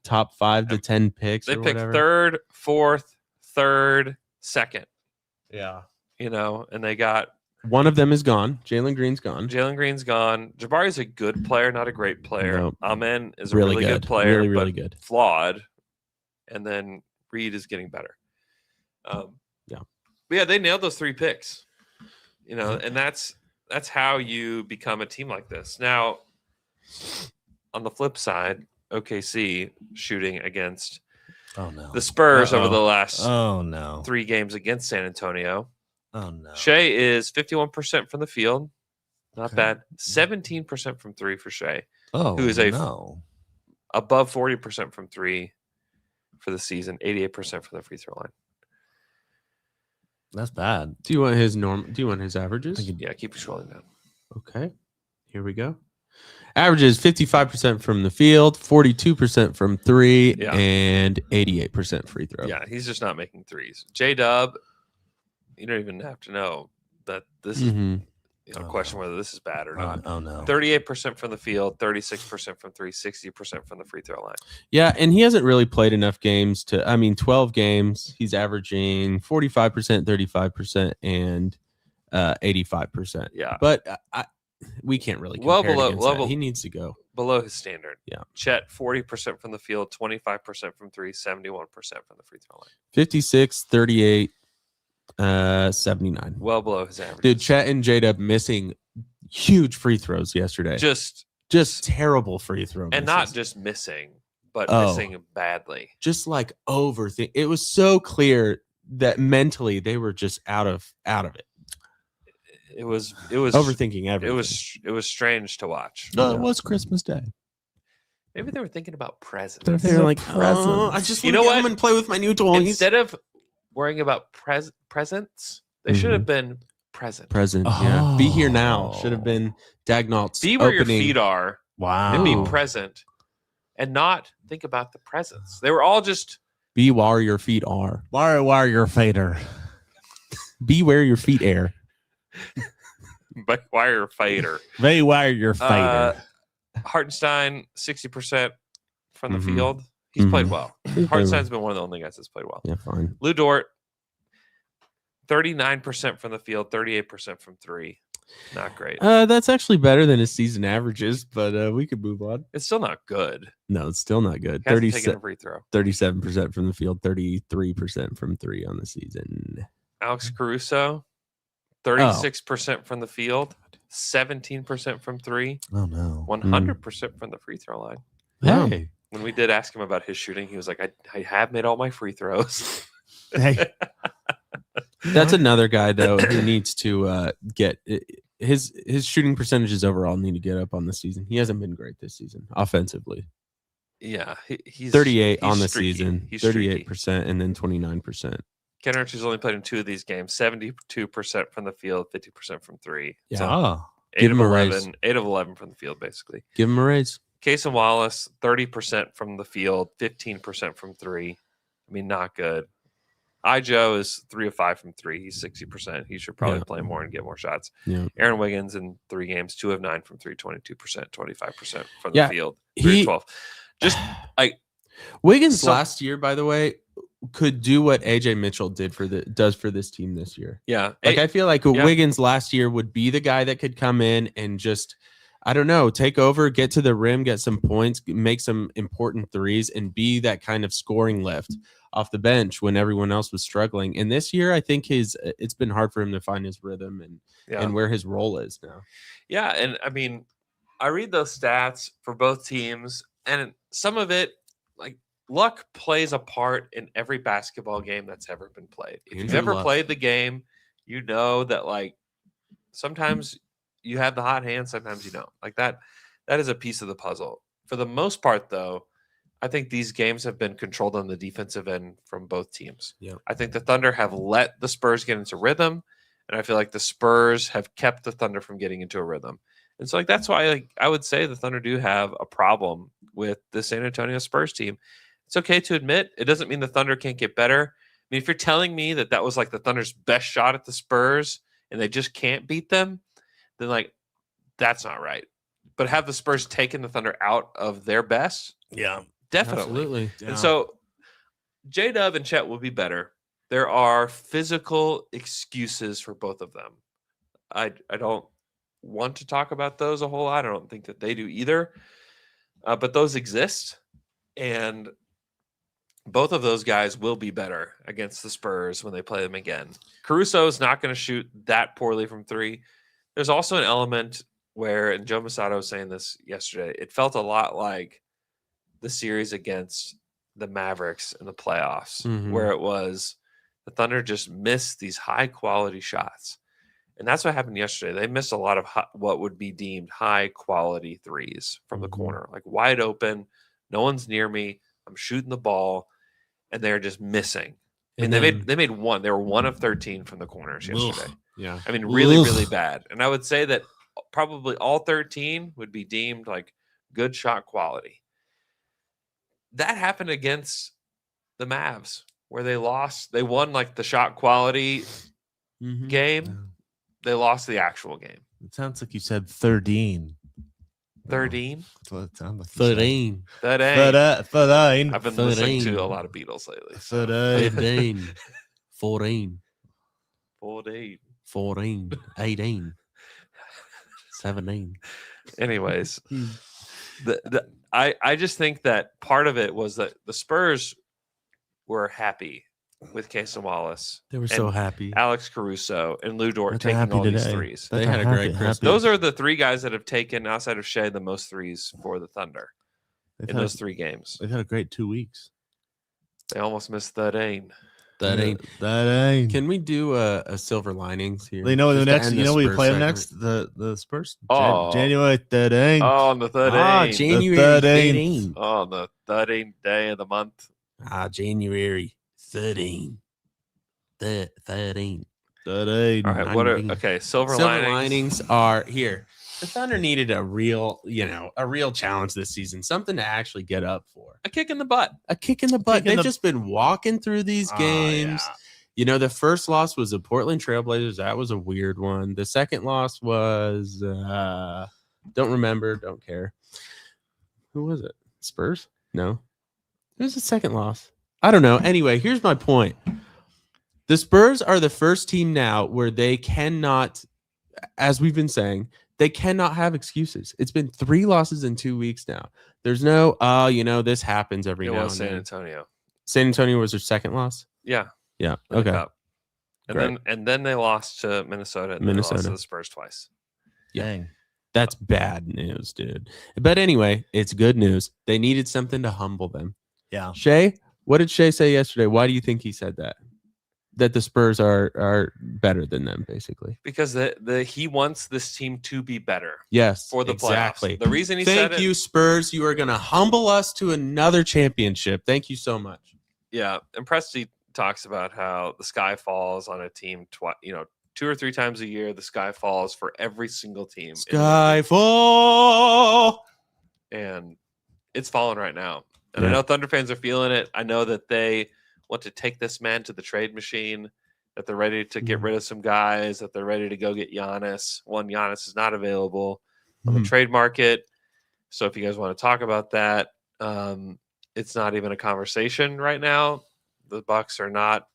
Speaker 12: top 5 to 10 picks.
Speaker 8: They picked 3rd, 4th, 3rd, 2nd.
Speaker 12: Yeah.
Speaker 8: You know, and they got
Speaker 12: one of them is gone. Jalen Green's gone.
Speaker 8: Jabari's a good player, not a great player.
Speaker 12: Nope.
Speaker 8: Amen is a really good player,
Speaker 12: really
Speaker 8: but
Speaker 12: good.
Speaker 8: Flawed. And then Reed is getting better.
Speaker 12: Yeah.
Speaker 8: But yeah, they nailed those 3 picks. You know, and that's how you become a team like this. Now, on the flip side, OKC shooting against the Spurs over the last 3 games against San Antonio.
Speaker 10: Oh no.
Speaker 8: Shea is 51% from the field. Not bad. 17% from 3 for Shea. Who is above 40% from 3 for the season, 88% from the free throw line.
Speaker 10: That's bad.
Speaker 12: Do you want his averages?
Speaker 8: Yeah, keep scrolling down.
Speaker 12: Okay. Here we go. Averages 55% from the field, 42% from 3, and 88% free throw.
Speaker 8: Yeah, he's just not making threes. J-Dub, you don't even have to know that this is question whether this is bad or not.
Speaker 10: Oh no.
Speaker 8: 38% from the field, 36% from 3, 60% from the free throw line.
Speaker 12: Yeah, and he hasn't really played enough games 12 games. He's averaging 45%, 35%, and 85%.
Speaker 8: Yeah.
Speaker 12: But we can't really compare that. He needs to go
Speaker 8: below his standard.
Speaker 12: Yeah.
Speaker 8: Chet, 40% from the field, 25% from 3, 71% from the free throw line.
Speaker 12: 56, 38, 79.
Speaker 8: Well below his average.
Speaker 12: Dude, Chet and J-Dub missing huge free throws yesterday.
Speaker 8: Just
Speaker 12: terrible free throw
Speaker 8: and
Speaker 12: misses.
Speaker 8: not just missing, but missing badly.
Speaker 12: Just like overthink. It was so clear that mentally they were just out of it. It was overthinking everything.
Speaker 8: It was strange to watch.
Speaker 10: No, it was Christmas Day.
Speaker 8: Maybe they were thinking about presents.
Speaker 12: They're like, I just want to get home and play with my new toys.
Speaker 8: Instead of worrying about presents, they should have been present.
Speaker 12: Yeah. Be here now. Should have been Dagnall's
Speaker 8: Be where
Speaker 12: opening.
Speaker 8: your feet are.
Speaker 10: Wow.
Speaker 8: And be present. And not think about the presents. They were all just
Speaker 12: be where your feet are.
Speaker 10: Wire your fader.
Speaker 12: Be where your feet are.
Speaker 8: But wire fader.
Speaker 10: They wire your fader.
Speaker 8: Hartenstein, 60% from the field. He's played well. Hartenstein's been one of the only guys that's played well.
Speaker 12: Yeah, fine.
Speaker 8: Lou Dort, 39% from the field, 38% from 3. Not great.
Speaker 12: That's actually better than his season averages, but we could move on.
Speaker 8: It's still not good.
Speaker 12: No, it's still not good.
Speaker 8: 37% free throw.
Speaker 12: 37% from the field, 33% from 3 on the season.
Speaker 8: Alex Caruso, 36% from the field, 17% from three,
Speaker 10: Oh no.
Speaker 8: 100% from the free throw line.
Speaker 10: Hey.
Speaker 8: When we did ask him about his shooting, he was like, I have made all my free throws.
Speaker 10: Hey.
Speaker 12: That's another guy though who needs to get his shooting percentages overall need to get up on the season. He hasn't been great this season offensively.
Speaker 8: Yeah, he's
Speaker 12: 38
Speaker 8: he's
Speaker 12: on the
Speaker 8: streaky.
Speaker 12: season,
Speaker 8: He's
Speaker 12: 38%, and then 29%.
Speaker 8: Ken Archie's only played in 2 of these games, 72% from the field, 50% from three.
Speaker 12: Yeah.
Speaker 8: So
Speaker 10: Oh.
Speaker 8: 8
Speaker 12: Give
Speaker 8: of
Speaker 12: him a raise.
Speaker 8: 11, 8 of 11 from the field, basically.
Speaker 12: Give him a raise.
Speaker 8: Case and Wallace, 30% from the field, 15% from three. I mean, not good. Joe is 3 of 5 from three. He's 60%. He should probably play more and get more shots.
Speaker 12: Yeah.
Speaker 8: Aaron Wiggins in 3 games, 2 of 9 from three, 22%, 25% from the field, 3
Speaker 12: he-
Speaker 8: of 12. Just like
Speaker 12: Wiggins
Speaker 8: So-
Speaker 12: last year, by the way, could do what AJ Mitchell does for this team this year.
Speaker 8: yeah,
Speaker 12: Like I feel like
Speaker 8: yeah.
Speaker 12: Wiggins last year would be the guy that could come in and just, I don't know, take over, get to the rim, get some points, make some important threes, and be that kind of scoring lift off the bench when everyone else was struggling. And this year, I think it's been hard for him to find his rhythm and where his role is now.
Speaker 8: Yeah, and I mean, I read those stats for both teams, and some of it, like luck plays a part in every basketball game that's ever been played. If you've
Speaker 12: Andrew
Speaker 8: ever
Speaker 12: Luck.
Speaker 8: played the game, you know that like sometimes you have the hot hand, sometimes you don't. Like that is a piece of the puzzle. For the most part, though, I think these games have been controlled on the defensive end from both teams.
Speaker 12: Yep.
Speaker 8: I think the Thunder have let the Spurs get into rhythm, and I feel like the Spurs have kept the Thunder from getting into a rhythm. And so, like, that's why, like, I would say the Thunder do have a problem with the San Antonio Spurs team. It's okay to admit it doesn't mean the Thunder can't get better. I mean, if you're telling me that was like the Thunder's best shot at the Spurs and they just can't beat them, then like that's not right. But have the Spurs taken the Thunder out of their best?
Speaker 10: Yeah.
Speaker 8: Definitely.
Speaker 12: Absolutely.
Speaker 8: And so J-Dub and Chet will be better. There are physical excuses for both of them. I don't want to talk about those a whole lot. I don't think that they do either. But those exist. And both of those guys will be better against the Spurs when they play them again. Caruso is not going to shoot that poorly from three. There's also an element where, and Joe Masato was saying this yesterday, it felt a lot like the series against the Mavericks in the playoffs, where it was the Thunder just missed these high quality shots. And that's what happened yesterday. They missed a lot of what would be deemed high quality threes from the corner, like wide open. No one's near me. I'm shooting the ball, and they're just missing. And they made one. They were 1 of 13 from the corners yesterday.
Speaker 12: Yeah.
Speaker 8: I mean, really, really bad. And I would say that probably all 13 would be deemed like good shot quality. That happened against the Mavs, where they lost. They won like the shot quality game. They lost the actual game.
Speaker 10: It sounds like you said 13.
Speaker 8: 13?
Speaker 10: That's what it sounds like.
Speaker 12: 13.
Speaker 10: 13.
Speaker 8: I've been listening to a lot of Beatles lately.
Speaker 12: 15. 14.
Speaker 8: 14.
Speaker 12: 14. 18. 17.
Speaker 8: Anyways, I just think that part of it was that the Spurs were happy with Case and Wallace.
Speaker 12: They were so happy.
Speaker 8: Alex Caruso and Lou Dort
Speaker 10: They're
Speaker 8: taking
Speaker 10: happy
Speaker 8: all these
Speaker 10: today.
Speaker 8: threes.
Speaker 12: They had a great Christmas.
Speaker 8: Those are the 3 guys that have taken, outside of Shea, the most threes for the Thunder in those 3 games.
Speaker 10: They've had a great 2 weeks.
Speaker 8: They almost missed 13.
Speaker 12: That ain't.
Speaker 10: That ain't.
Speaker 12: Can we do a silver linings here?
Speaker 10: You know the
Speaker 12: Just to
Speaker 10: next.
Speaker 12: end
Speaker 10: You
Speaker 12: the
Speaker 10: know we
Speaker 12: Spurs
Speaker 10: play them
Speaker 12: segment?
Speaker 10: next. The Spurs.
Speaker 8: Oh.
Speaker 10: January 13th.
Speaker 8: Oh, on the 13th.
Speaker 12: Ah, January 13.
Speaker 8: Oh, on the 13th day of the month.
Speaker 12: January 13. 13.
Speaker 10: 13.
Speaker 8: All right. What are okay? Silver
Speaker 12: linings are here. The Thunder needed a real challenge this season, something to actually get up for.
Speaker 8: A kick in the butt.
Speaker 12: A kick in the butt. They've just been walking through these games.
Speaker 10: Yeah.
Speaker 12: You know, the first loss was the Portland Trailblazers. That was a weird one. The second loss was don't remember, don't care. Who was it? Spurs? No. Who was the second loss? I don't know. Anyway, here's my point. The Spurs are the first team now where they cannot, as we've been saying, they cannot have excuses. It's been 3 losses in 2 weeks now. There's no, this happens every now and
Speaker 8: San
Speaker 12: then.
Speaker 8: Antonio.
Speaker 12: San Antonio was their second loss?
Speaker 8: Yeah.
Speaker 12: Yeah.
Speaker 8: In the
Speaker 12: Okay.
Speaker 8: cup. And then they lost to Minnesota and then they lost to the Spurs twice.
Speaker 12: Yeah. That's bad news, dude. But anyway, it's good news. They needed something to humble them.
Speaker 10: Yeah.
Speaker 12: Shay, what did Shay say yesterday? Why do you think he said that? That the Spurs are better than them, basically.
Speaker 8: Because he wants this team to be better.
Speaker 12: Yes,
Speaker 8: for the
Speaker 12: exactly.
Speaker 8: playoffs. The reason he said it.
Speaker 12: Thank you, Spurs. You are going to humble us to another championship. Thank you so much.
Speaker 8: Yeah, and Presti talks about how the sky falls on a team 2 or 3 times a year. The sky falls for every single team.
Speaker 12: Skyfall,
Speaker 8: and it's falling right now. And I know Thunder fans are feeling it. I know that they want to take this man to the trade machine, that they're ready to get rid of some guys, that they're ready to go get Giannis. Giannis is not available on the trade market. So if you guys want to talk about that, it's not even a conversation right now. The Bucks are not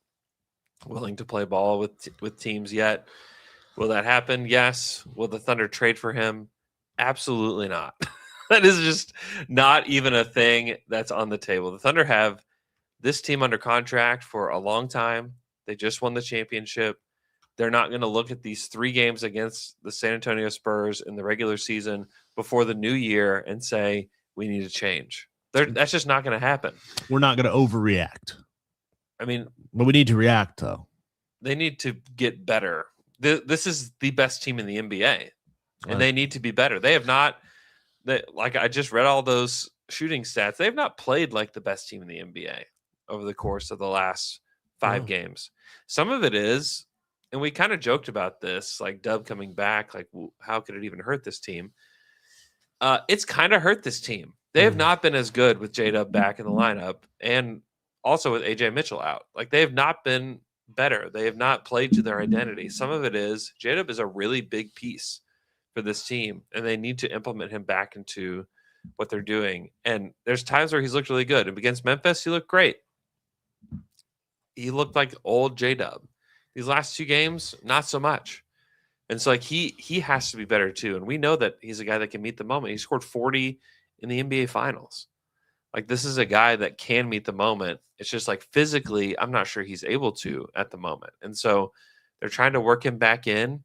Speaker 8: willing to play ball with teams yet. Will that happen? Yes. Will the Thunder trade for him? Absolutely not. That is just not even a thing that's on the table. The Thunder have this team under contract for a long time. They just won the championship. They're not going to look at these 3 games against the San Antonio Spurs in the regular season before the new year and say, we need to change. That's just not going to happen.
Speaker 10: We're not going to overreact.
Speaker 8: I mean, but
Speaker 10: we need to react, though.
Speaker 8: They need to get better. This is the best team in the NBA, and they need to be better. They have not, like I just read all those shooting stats, they have not played like the best team in the NBA over the course of the last 5 games. Some of it is, and we kind of joked about this, like Dub coming back, like how could it even hurt this team? It's kind of hurt this team. They have not been as good with J-Dub back in the lineup and also with AJ Mitchell out. Like they have not been better. They have not played to their identity. Some of it is J-Dub is a really big piece for this team, and they need to implement him back into what they're doing. And there's times where he's looked really good. And against Memphis, he looked great. He looked like old J-Dub. These last 2 games, not so much. And so like he has to be better too. And we know that he's a guy that can meet the moment. He scored 40 in the NBA Finals. Like this is a guy that can meet the moment. It's just like physically, I'm not sure he's able to at the moment. And so they're trying to work him back in.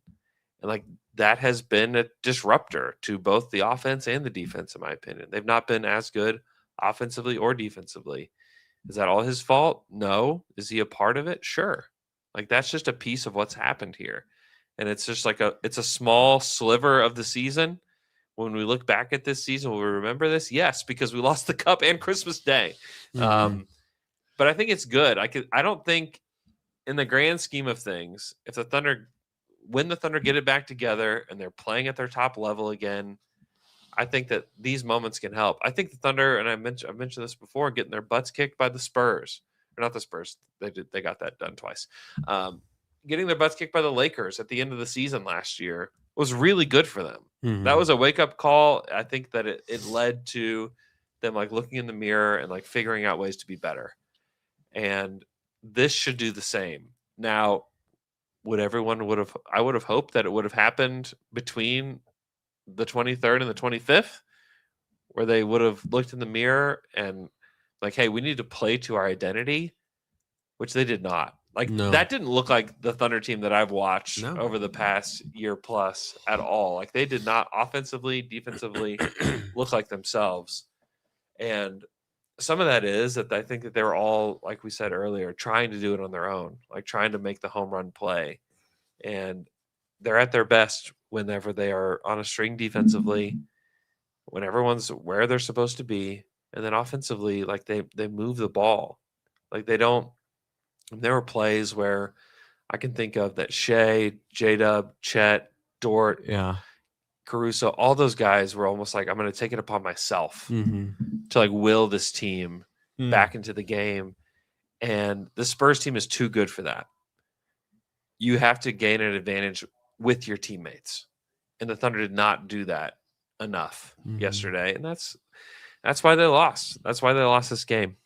Speaker 8: And like that has been a disruptor to both the offense and the defense, in my opinion. They've not been as good offensively or defensively. Is that all his fault? No. Is he a part of it? Sure. Like that's just a piece of what's happened here. And it's just like it's a small sliver of the season. When we look back at this season, will we remember this? Yes, because we lost the cup and Christmas Day. But I think it's good. I don't think in the grand scheme of things, if when the Thunder get it back together and they're playing at their top level again, I think that these moments can help. I think the Thunder, and I've mentioned this before, getting their butts kicked by the Spurs. Or not the Spurs. They got that done twice. Getting their butts kicked by the Lakers at the end of the season last year was really good for them. That was a wake-up call. I think that it led to them like looking in the mirror and like figuring out ways to be better. And this should do the same. Now, I would have hoped that it would have happened between the 23rd and the 25th, where they would have looked in the mirror and like, hey, we need to play to our identity, which they did not. That didn't look like the Thunder team that I've watched over the past year plus at all. Like they did not offensively, defensively look like themselves. And some of that is that I think that they were all, like we said earlier, trying to do it on their own, like trying to make the home run play. And they're at their best whenever they are on a string defensively, when everyone's where they're supposed to be. And then offensively, like they move the ball. Like they don't. There were plays where I can think of that Shea, J-Dub, Chet, Dort, Caruso, all those guys were almost like, I'm going to take it upon myself to like will this team back into the game. And the Spurs team is too good for that. You have to gain an advantage with your teammates. And the Thunder did not do that enough yesterday. And that's why they lost. That's why they lost this game.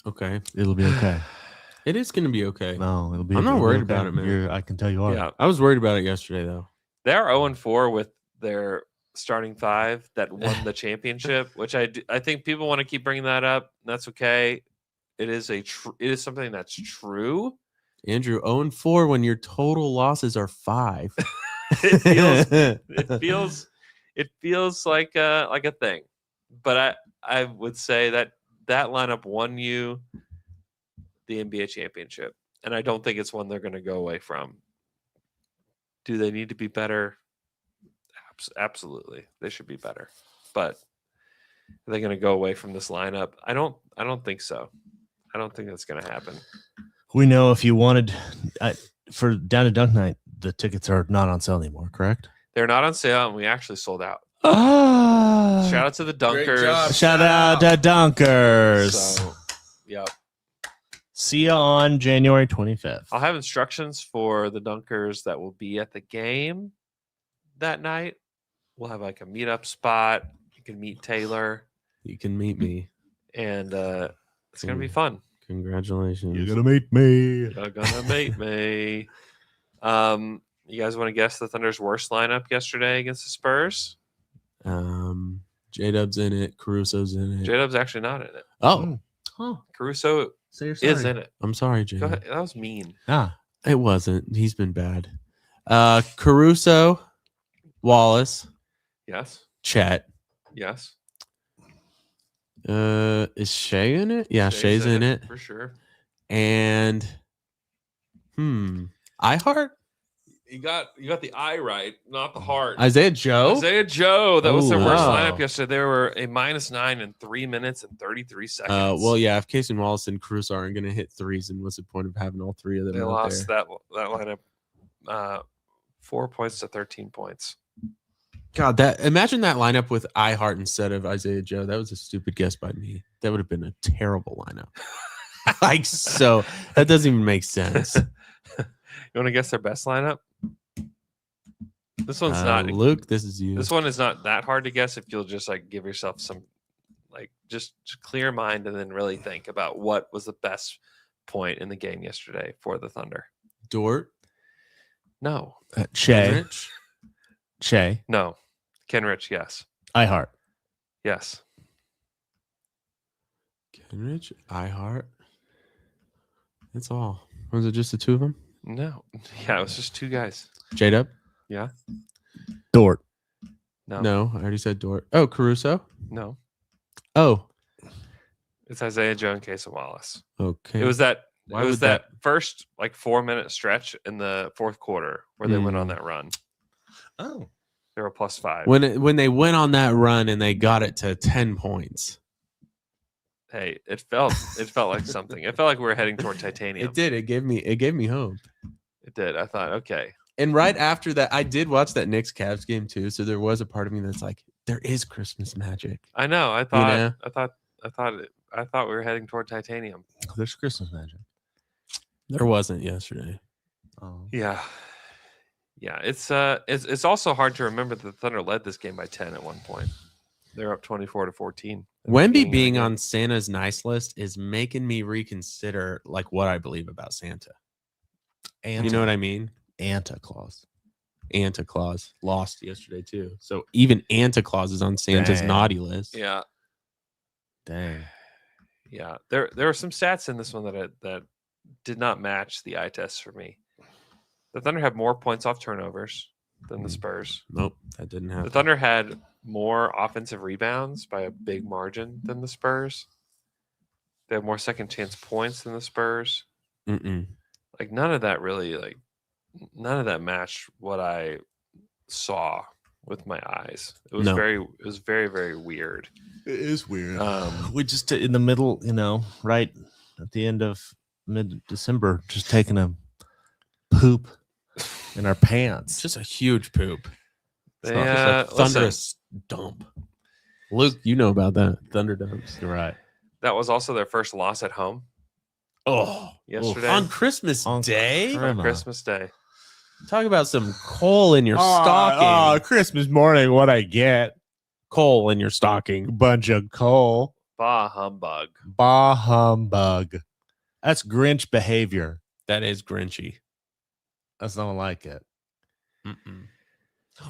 Speaker 12: Okay.
Speaker 10: It'll be okay.
Speaker 12: It is going to be okay.
Speaker 10: No, it'll be.
Speaker 12: I'm not worried
Speaker 10: okay.
Speaker 12: about it, man.
Speaker 10: I can tell you are.
Speaker 8: Yeah.
Speaker 12: I was worried about it yesterday, though.
Speaker 8: They are 0-4 with their starting 5 that won the championship, which I think people want to keep bringing that up. That's okay. It is it is something that's true.
Speaker 12: Andrew, 0-4 when your total losses are 5.
Speaker 8: It feels like a thing. But I would say that lineup won you the NBA championship, and I don't think it's one they're going to go away from. Do they need to be better? Absolutely, they should be better. But are they going to go away from this lineup? I don't think so. I don't think that's going to happen.
Speaker 10: We know if you wanted for Down to Dunk night, the tickets are not on sale anymore, correct?
Speaker 8: They're not on sale, and we actually sold out.
Speaker 10: Ah,
Speaker 8: Shout out to the Dunkers.
Speaker 12: Great job.
Speaker 10: shout out to Dunkers.
Speaker 8: So, yep.
Speaker 10: See you on January 25th.
Speaker 8: I'll have instructions for the Dunkers that will be at the game that night. We'll have like a meetup spot. You can meet Taylor.
Speaker 12: You can meet me.
Speaker 8: And it's going to be fun.
Speaker 12: Congratulations.
Speaker 10: You're gonna meet me.
Speaker 8: You're gonna meet me. You guys want to guess the Thunder's worst lineup yesterday against the Spurs?
Speaker 12: J-Dub's in it. Caruso's in it.
Speaker 8: J-Dub's actually not in it.
Speaker 12: Oh.
Speaker 8: Caruso
Speaker 10: Say you're sorry.
Speaker 8: is in it.
Speaker 12: I'm sorry,
Speaker 8: Go
Speaker 12: J-Dub.
Speaker 8: ahead. That was mean.
Speaker 10: Ah,
Speaker 12: It wasn't. He's been bad. Caruso, Wallace,
Speaker 8: Yes.
Speaker 12: Chet.
Speaker 8: Yes.
Speaker 12: Is Shea in it? Yeah, Shea's in it.
Speaker 8: for sure.
Speaker 12: And iHeart?
Speaker 8: You got the eye right, not the heart.
Speaker 12: Isaiah Joe?
Speaker 8: Isaiah Joe. That was their
Speaker 12: Ooh,
Speaker 8: worst
Speaker 12: wow.
Speaker 8: lineup yesterday. They were a -9 in 3 minutes and 33 seconds.
Speaker 12: Well, yeah, if Casey Wallace and Caruso aren't going to hit threes, then what's the point of having all three of them
Speaker 8: They
Speaker 12: out
Speaker 8: lost
Speaker 12: there?
Speaker 8: that lineup 4 points to 13 points.
Speaker 12: God, imagine that lineup with iHeart instead of Isaiah Joe. That was a stupid guess by me. That would have been a terrible lineup. So that doesn't even make sense.
Speaker 8: You want to guess their best lineup? This one's not
Speaker 12: Luke. This is you.
Speaker 8: This one is not that hard to guess if you'll just like give yourself some just clear mind and then really think about what was the best point in the game yesterday for the Thunder.
Speaker 12: Dort.
Speaker 8: No.
Speaker 10: Shea. Shea.
Speaker 8: No. Kenrich, yes.
Speaker 10: iHeart.
Speaker 8: Yes.
Speaker 12: Kenrich, iHeart. That's all. Was it just the two of them?
Speaker 8: No. Yeah, it was just two guys.
Speaker 12: J-Dub?
Speaker 8: Yeah.
Speaker 10: Dort.
Speaker 8: No.
Speaker 12: No, I already said Dort. Oh, Caruso?
Speaker 8: No.
Speaker 12: Oh.
Speaker 8: It's Isaiah Joe and Casey Wallace.
Speaker 12: Okay.
Speaker 8: It was that
Speaker 12: Why
Speaker 8: it was
Speaker 12: would
Speaker 8: that first 4-minute stretch in the fourth quarter where they went on that run.
Speaker 10: Oh.
Speaker 8: They were +5.
Speaker 12: When they went on that run and they got it to 10 points.
Speaker 8: Hey, it felt like something. It felt like we were heading toward titanium.
Speaker 12: It did. It gave me hope.
Speaker 8: It did. I thought, okay.
Speaker 12: And right after that, I did watch that Knicks Cavs game too. So there was a part of me that's like, there is Christmas magic.
Speaker 8: I know. I thought.
Speaker 12: You know?
Speaker 8: I thought we were heading toward titanium.
Speaker 10: There's Christmas magic.
Speaker 12: There wasn't yesterday.
Speaker 10: Oh.
Speaker 8: Yeah. Yeah. It's also hard to remember that the Thunder led this game by 10 at one point. They're up 24-14.
Speaker 12: Wemby being on Santa's nice list is making me reconsider what I believe about Santa. You know what I mean?
Speaker 10: Santa Claus.
Speaker 12: Santa Claus lost yesterday too. So even Santa Claus is on Santa's
Speaker 10: Dang.
Speaker 12: naughty list.
Speaker 8: Yeah.
Speaker 10: Dang.
Speaker 8: Yeah. There are some stats in this one that did not match the eye test for me. The Thunder had more points off turnovers than the Spurs.
Speaker 12: Nope, that didn't happen.
Speaker 8: The Thunder had more offensive rebounds by a big margin than the Spurs. They have more second chance points than the Spurs.
Speaker 12: Mm-mm.
Speaker 8: None of that matched what I saw with my eyes. It was very, very weird.
Speaker 10: It is weird. We just in the middle, right at the end of mid-December, just taking a poop in our pants.
Speaker 12: Just a huge poop.
Speaker 8: They,
Speaker 12: just a thunderous dump. Luke, you know about that. Thunder dumps.
Speaker 10: You're right.
Speaker 8: That was also their first loss at home.
Speaker 12: Oh,
Speaker 8: yesterday
Speaker 12: on Christmas Day.
Speaker 8: On Christmas Day.
Speaker 12: Talk about some coal in your stocking.
Speaker 10: Oh, Christmas morning, what I get?
Speaker 12: Coal in your stocking.
Speaker 10: Bunch of coal.
Speaker 8: Bah humbug.
Speaker 10: Bah humbug. That's Grinch behavior.
Speaker 12: That is Grinchy.
Speaker 10: I just don't like it.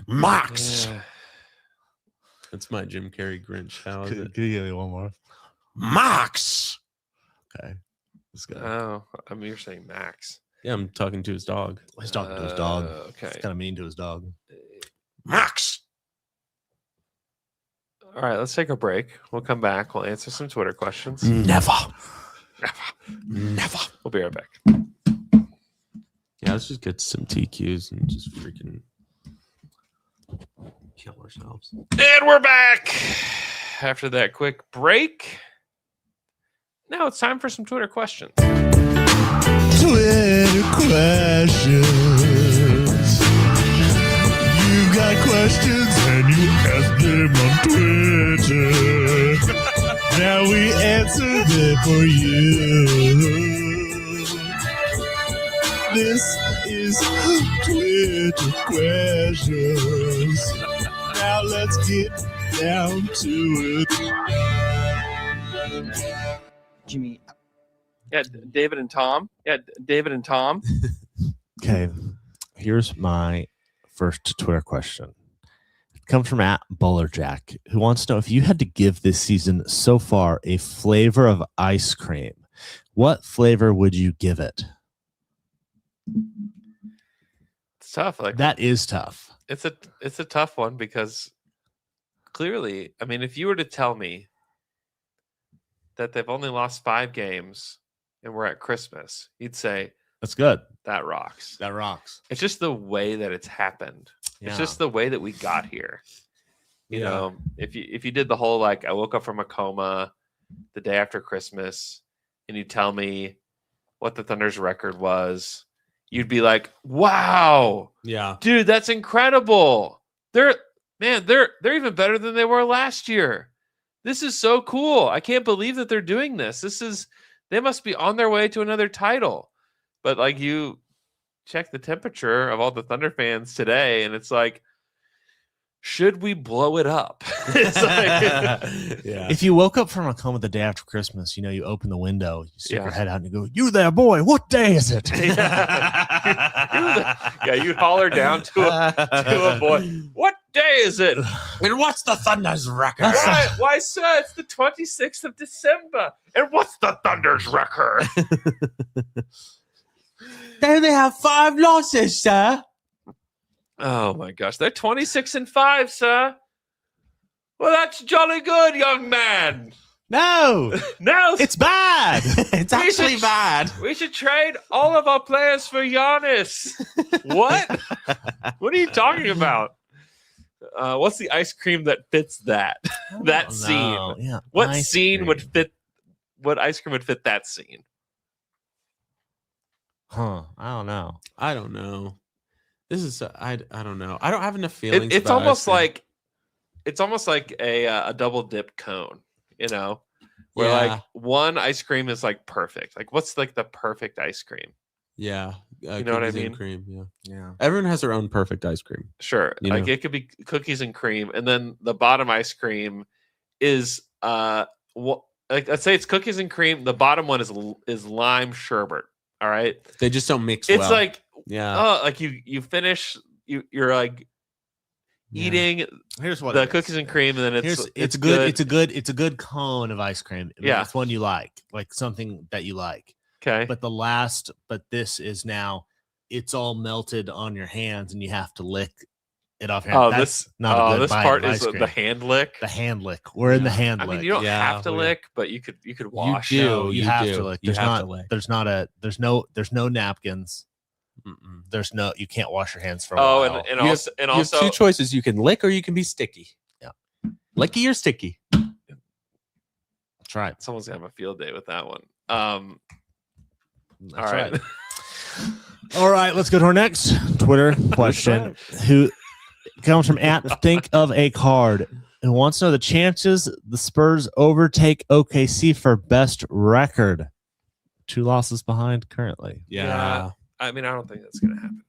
Speaker 12: Max.
Speaker 8: Yeah.
Speaker 12: That's my Jim Carrey Grinch. How is it?
Speaker 10: Can you give me one more?
Speaker 12: Max. Okay. This guy.
Speaker 8: Oh, I mean, you're saying Max.
Speaker 12: Yeah, I'm talking to his dog.
Speaker 10: He's talking to his dog.
Speaker 8: Okay.
Speaker 10: He's kind of mean to his dog.
Speaker 12: Max.
Speaker 8: All right, let's take a break. We'll come back. We'll answer some Twitter questions.
Speaker 12: Never.
Speaker 8: We'll be right back.
Speaker 12: Yeah, let's just get some TQs and just freaking kill ourselves.
Speaker 8: And we're back after that quick break. Now it's time for some Twitter questions.
Speaker 10: Twitter questions. You got questions and you ask them on Twitter. Now we answer them for you. This is Twitter questions. Now let's get down to it.
Speaker 9: Jimmy.
Speaker 8: Yeah, David and Tom.
Speaker 10: Okay, here's my first Twitter question. It comes from @BowlerJack, who wants to know if you had to give this season so far a flavor of ice cream, what flavor would you give it?
Speaker 8: It's tough. Like
Speaker 10: That is tough.
Speaker 8: it's a tough one because clearly, I mean, if you were to tell me that they've only lost 5 games and we're at Christmas, you'd say
Speaker 10: That's good.
Speaker 8: that rocks.
Speaker 10: That rocks.
Speaker 8: It's just the way that it's happened.
Speaker 10: Yeah.
Speaker 8: It's just the way that we got here. You
Speaker 12: Yeah.
Speaker 8: know, if you did the whole like I woke up from a coma the day after Christmas and you tell me what the Thunder's record was, you'd be like, "Wow,
Speaker 12: Yeah.
Speaker 8: dude, that's incredible. They're even better than they were last year. This is so cool. I can't believe that they're doing this. They must be on their way to another title." But like you check the temperature of all the Thunder fans today, and it's like, should we blow it up? It's like,
Speaker 12: Yeah.
Speaker 10: If you woke up from a coma the day after Christmas, you open the window, you stick
Speaker 8: Yeah.
Speaker 10: your head out and you go, "You there, boy, what day is it?"
Speaker 8: yeah, you holler down to a boy. What day is it?
Speaker 12: And what's the Thunder's record?
Speaker 8: Why, sir, it's the 26th of December. And what's the Thunder's record?
Speaker 12: They only have 5 losses, sir.
Speaker 8: Oh my gosh, they're 26-5, sir. Well, that's jolly good, young man.
Speaker 10: No,
Speaker 8: No,
Speaker 10: it's bad.
Speaker 12: It's actually bad.
Speaker 8: we should trade all of our players for Giannis. What? What are you talking about? What's the ice cream that fits that scene?
Speaker 10: No, yeah,
Speaker 8: What
Speaker 10: ice
Speaker 8: scene
Speaker 10: cream.
Speaker 8: would fit? What ice cream would fit that scene?
Speaker 10: Huh? I don't know.
Speaker 12: I don't know. This is I don't know. I don't have enough feelings.
Speaker 8: It's
Speaker 12: about
Speaker 8: almost
Speaker 12: ice cream.
Speaker 8: like a double dip cone, where
Speaker 12: Yeah.
Speaker 8: like one ice cream is like perfect. Like what's like the perfect ice cream?
Speaker 12: Yeah.
Speaker 8: You know what I
Speaker 12: cookies and
Speaker 8: mean?
Speaker 12: Cream. Yeah.
Speaker 10: Yeah.
Speaker 12: Everyone has their own perfect ice cream.
Speaker 8: Sure,
Speaker 12: You
Speaker 8: like
Speaker 12: know.
Speaker 8: it could be cookies and cream, and then the bottom ice cream is like let's say it's cookies and cream. The bottom one is lime sherbet. All right,
Speaker 12: They just don't mix
Speaker 8: it's
Speaker 12: well.
Speaker 8: like
Speaker 12: yeah.
Speaker 8: like you finish you're like eating
Speaker 10: Here's what
Speaker 8: the
Speaker 10: it is.
Speaker 8: cookies and cream, and then
Speaker 10: it's a good cone of ice cream. I mean,
Speaker 8: Yeah.
Speaker 10: it's one you like something that you like.
Speaker 8: Okay.
Speaker 10: But this is now it's all melted on your hands and you have to lick it off your
Speaker 8: Oh,
Speaker 10: hands.
Speaker 8: this
Speaker 10: Not a good
Speaker 8: this
Speaker 10: bite
Speaker 8: part
Speaker 10: of
Speaker 8: is
Speaker 10: ice cream.
Speaker 8: the hand lick.
Speaker 10: The hand lick. We're in the hand
Speaker 8: I
Speaker 10: lick.
Speaker 8: mean, you don't
Speaker 12: Yeah,
Speaker 8: have to
Speaker 12: we-
Speaker 8: lick, but you could wash.
Speaker 12: do.
Speaker 10: No, you
Speaker 12: you
Speaker 10: have
Speaker 12: do.
Speaker 10: to lick.
Speaker 12: You
Speaker 10: There's
Speaker 12: have
Speaker 10: not
Speaker 12: to lick.
Speaker 10: there's no napkins.
Speaker 12: Mm-mm.
Speaker 10: You can't wash your hands for a
Speaker 8: Oh,
Speaker 10: while.
Speaker 8: and
Speaker 12: You
Speaker 8: also
Speaker 12: have, you have two choices. You can lick or you can be sticky.
Speaker 10: Yeah.
Speaker 12: Licky or sticky.
Speaker 10: That's right.
Speaker 8: someone's gonna have a field day with that one.
Speaker 10: That's
Speaker 8: all right.
Speaker 10: All right, let's go to our next Twitter question. Who comes from @think of a card and wants to know the chances the Spurs overtake OKC for best record. 2 losses behind currently.
Speaker 8: Yeah. I mean, I don't think that's gonna happen.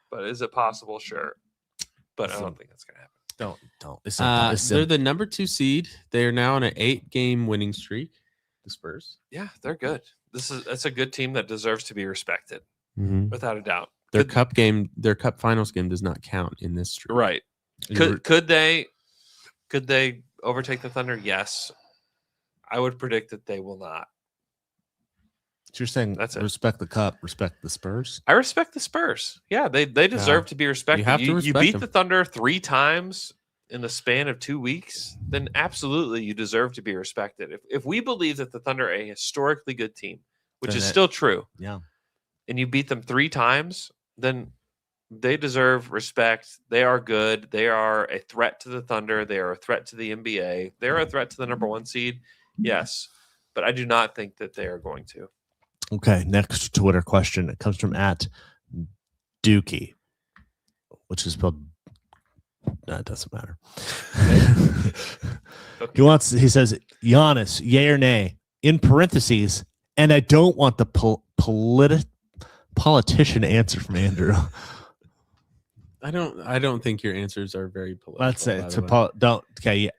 Speaker 8: But is it possible? Sure. But I don't think that's gonna happen.
Speaker 10: Don't. It's
Speaker 12: They're the number 2 seed. They are now on an 8-game winning streak. The Spurs.
Speaker 8: Yeah, they're good. That's a good team that deserves to be respected, without a doubt.
Speaker 12: Their cup finals game does not count in this streak.
Speaker 8: Right. Could they overtake the Thunder? Yes. I would predict that they will not.
Speaker 10: So you're saying
Speaker 8: That's it.
Speaker 10: respect the cup, respect the Spurs?
Speaker 8: I respect the Spurs. Yeah, they deserve to be respected.
Speaker 12: have to
Speaker 8: You
Speaker 12: respect
Speaker 8: beat
Speaker 12: them.
Speaker 8: the Thunder 3 times in the span of 2 weeks, then absolutely you deserve to be respected. If we believe that the Thunder are a historically good team, which is still true,
Speaker 10: Yeah.
Speaker 8: and you beat them 3 times, then they deserve respect. They are good. They are a threat to the Thunder. They are a threat to the NBA. They are a threat to the number 1 seed. Yes, but I do not think that they are going to.
Speaker 10: Okay, next Twitter question. It comes from @Dookie, which is spelled. No, it doesn't matter. He says, Giannis, yay or nay? In parentheses, and I don't want the politician answer from Andrew.
Speaker 12: I don't think your answers are very political.
Speaker 10: Let's say
Speaker 12: by
Speaker 10: it's
Speaker 12: the
Speaker 10: a
Speaker 12: way.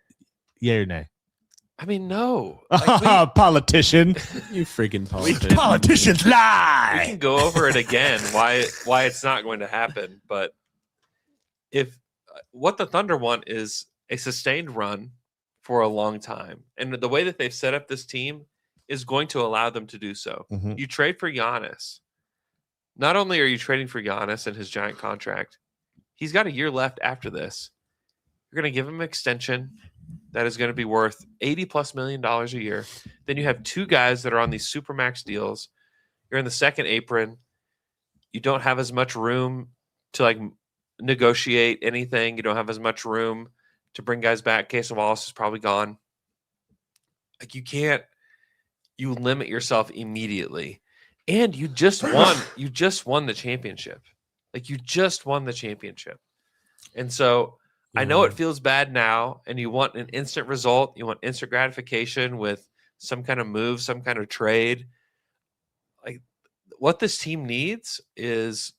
Speaker 10: yay or nay?
Speaker 8: I mean, no.
Speaker 10: Politician.
Speaker 12: You freaking politician.
Speaker 10: Politicians
Speaker 8: We
Speaker 10: lie.
Speaker 8: can go over it again why it's not going to happen, but if what the Thunder want is a sustained run for a long time, and the way that they've set up this team is going to allow them to do so.
Speaker 10: Mhm.
Speaker 8: You trade for Giannis. Not only are you trading for Giannis and his giant contract, he's got a year left after this. You're going to give him an extension that is going to be worth $80+ million a year. Then you have 2 guys that are on these supermax deals. You're in the second apron. You don't have as much room to negotiate anything. You don't have as much room to bring guys back. Casey Wallace is probably gone. You limit yourself immediately. And you just won. You just won the championship. You just won the championship. And so I know it feels bad now, and you want an instant result. You want instant gratification with some kind of move, some kind of trade. What this team needs is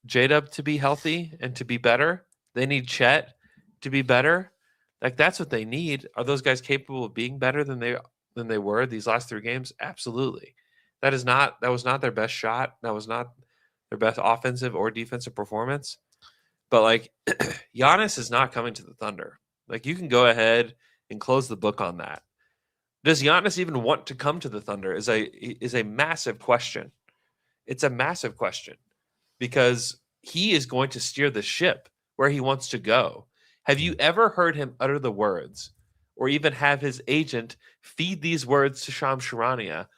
Speaker 8: J-Dub to be healthy and to be better. They need Chet to be better. That's what they need. Are those guys capable of being better than they were these last 3 games? Absolutely. That was not their best shot. That was not their best offensive or defensive performance. But Giannis is not coming to the Thunder. You can go ahead and close the book on that. Does Giannis even want to come to the Thunder is a massive question. It's a massive question because he is going to steer the ship where he wants to go. Have you ever heard him utter the words or even have his agent feed these words to Shams Charania?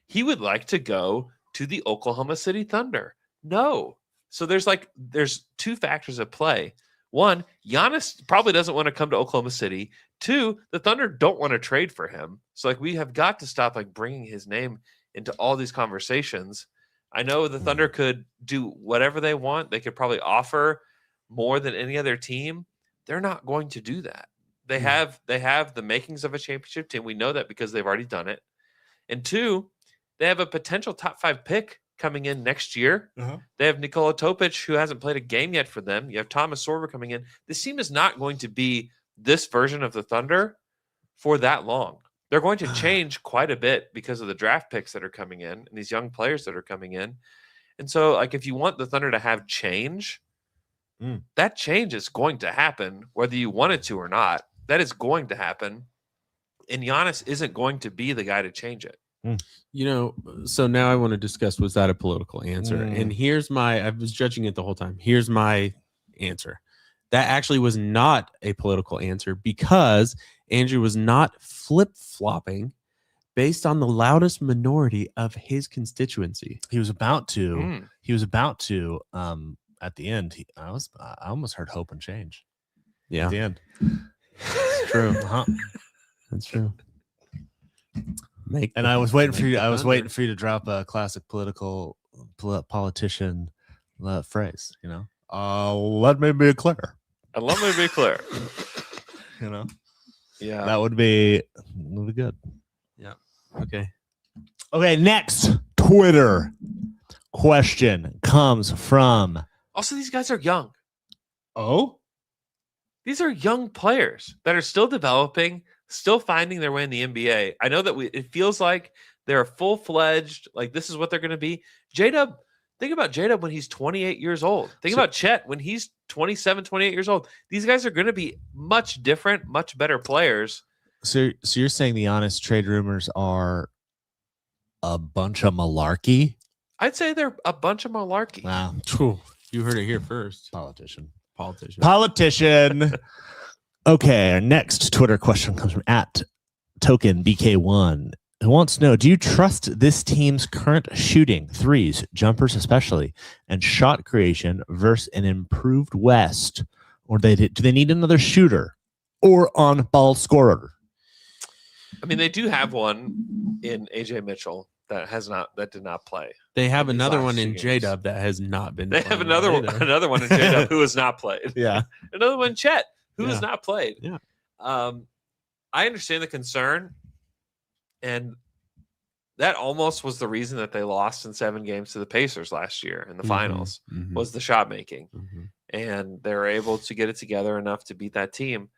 Speaker 8: He would like to go to the Oklahoma City Thunder. No. So there's 2 factors at play. 1, Giannis probably doesn't want to come to Oklahoma City. 2, the Thunder don't want to trade for him. So we have got to stop bringing his name into all these conversations. I know the Thunder could do whatever they want. They could probably offer more than any other team. They're not going to do that. They have the makings of a championship team. We know that because they've already done it. And 2, they have a potential top 5 pick coming in next year. They have Nikola Topic, who hasn't played a game yet for them. You have Thomas Sorber coming in. This team is not going to be this version of the Thunder for that long. They're going to change quite a bit because of the draft picks that are coming in and these young players that are coming in. And so, if you want the Thunder to have change, that change is going to happen, whether you want it to or not. That is going to happen. And Giannis isn't going to be the guy to change it.
Speaker 12: So now I want to discuss, was that a political answer? And I was judging it the whole time. Here's my answer. That actually was not a political answer because Andrew was not flip-flopping based on the loudest minority of his constituency.
Speaker 10: He was about to. He was about to. At the end, I almost heard hope and change.
Speaker 12: Yeah.
Speaker 10: At the end.
Speaker 12: It's true. That's true.
Speaker 10: I was waiting for you. I was waiting for you to drop a classic politician phrase. Let me be clear.
Speaker 8: And let me be clear.
Speaker 10: Yeah, that would be good.
Speaker 12: Yeah. Okay.
Speaker 10: Okay. Next Twitter question comes from.
Speaker 8: Also, these guys are young.
Speaker 10: Oh,
Speaker 8: these are young players that are still developing, still finding their way in the NBA. I know that it feels like they're full-fledged, this is what they're going to be. J-Dub, think about J-Dub when he's 28 years old. Think about Chet when he's 27, 28 years old. These guys are going to be much different, much better players.
Speaker 10: So you're saying the honest trade rumors are a bunch of malarkey?
Speaker 8: I'd say they're a bunch of malarkey.
Speaker 10: Wow.
Speaker 12: You heard it here first.
Speaker 10: Politician.
Speaker 12: Politician.
Speaker 10: Okay, our next Twitter question comes from @TokenBK1, who wants to know, do you trust this team's current shooting, threes, jumpers especially, and shot creation versus an improved West? Or do they need another shooter or on-ball scorer?
Speaker 8: I mean, they do have one in AJ Mitchell that did not play.
Speaker 12: They have
Speaker 8: in these
Speaker 12: another
Speaker 8: last
Speaker 12: one
Speaker 8: 2
Speaker 12: in
Speaker 8: games.
Speaker 12: J-Dub that has not been.
Speaker 8: They have
Speaker 12: playing
Speaker 8: another
Speaker 12: either.
Speaker 8: one in J-Dub who has not played.
Speaker 10: Yeah.
Speaker 8: Another one, Chet, who has
Speaker 12: Yeah.
Speaker 8: not played.
Speaker 12: Yeah.
Speaker 8: I understand the concern, and that almost was the reason that they lost in 7 games to the Pacers last year in the finals, was the shot making. And they're able to get it together enough to beat that team.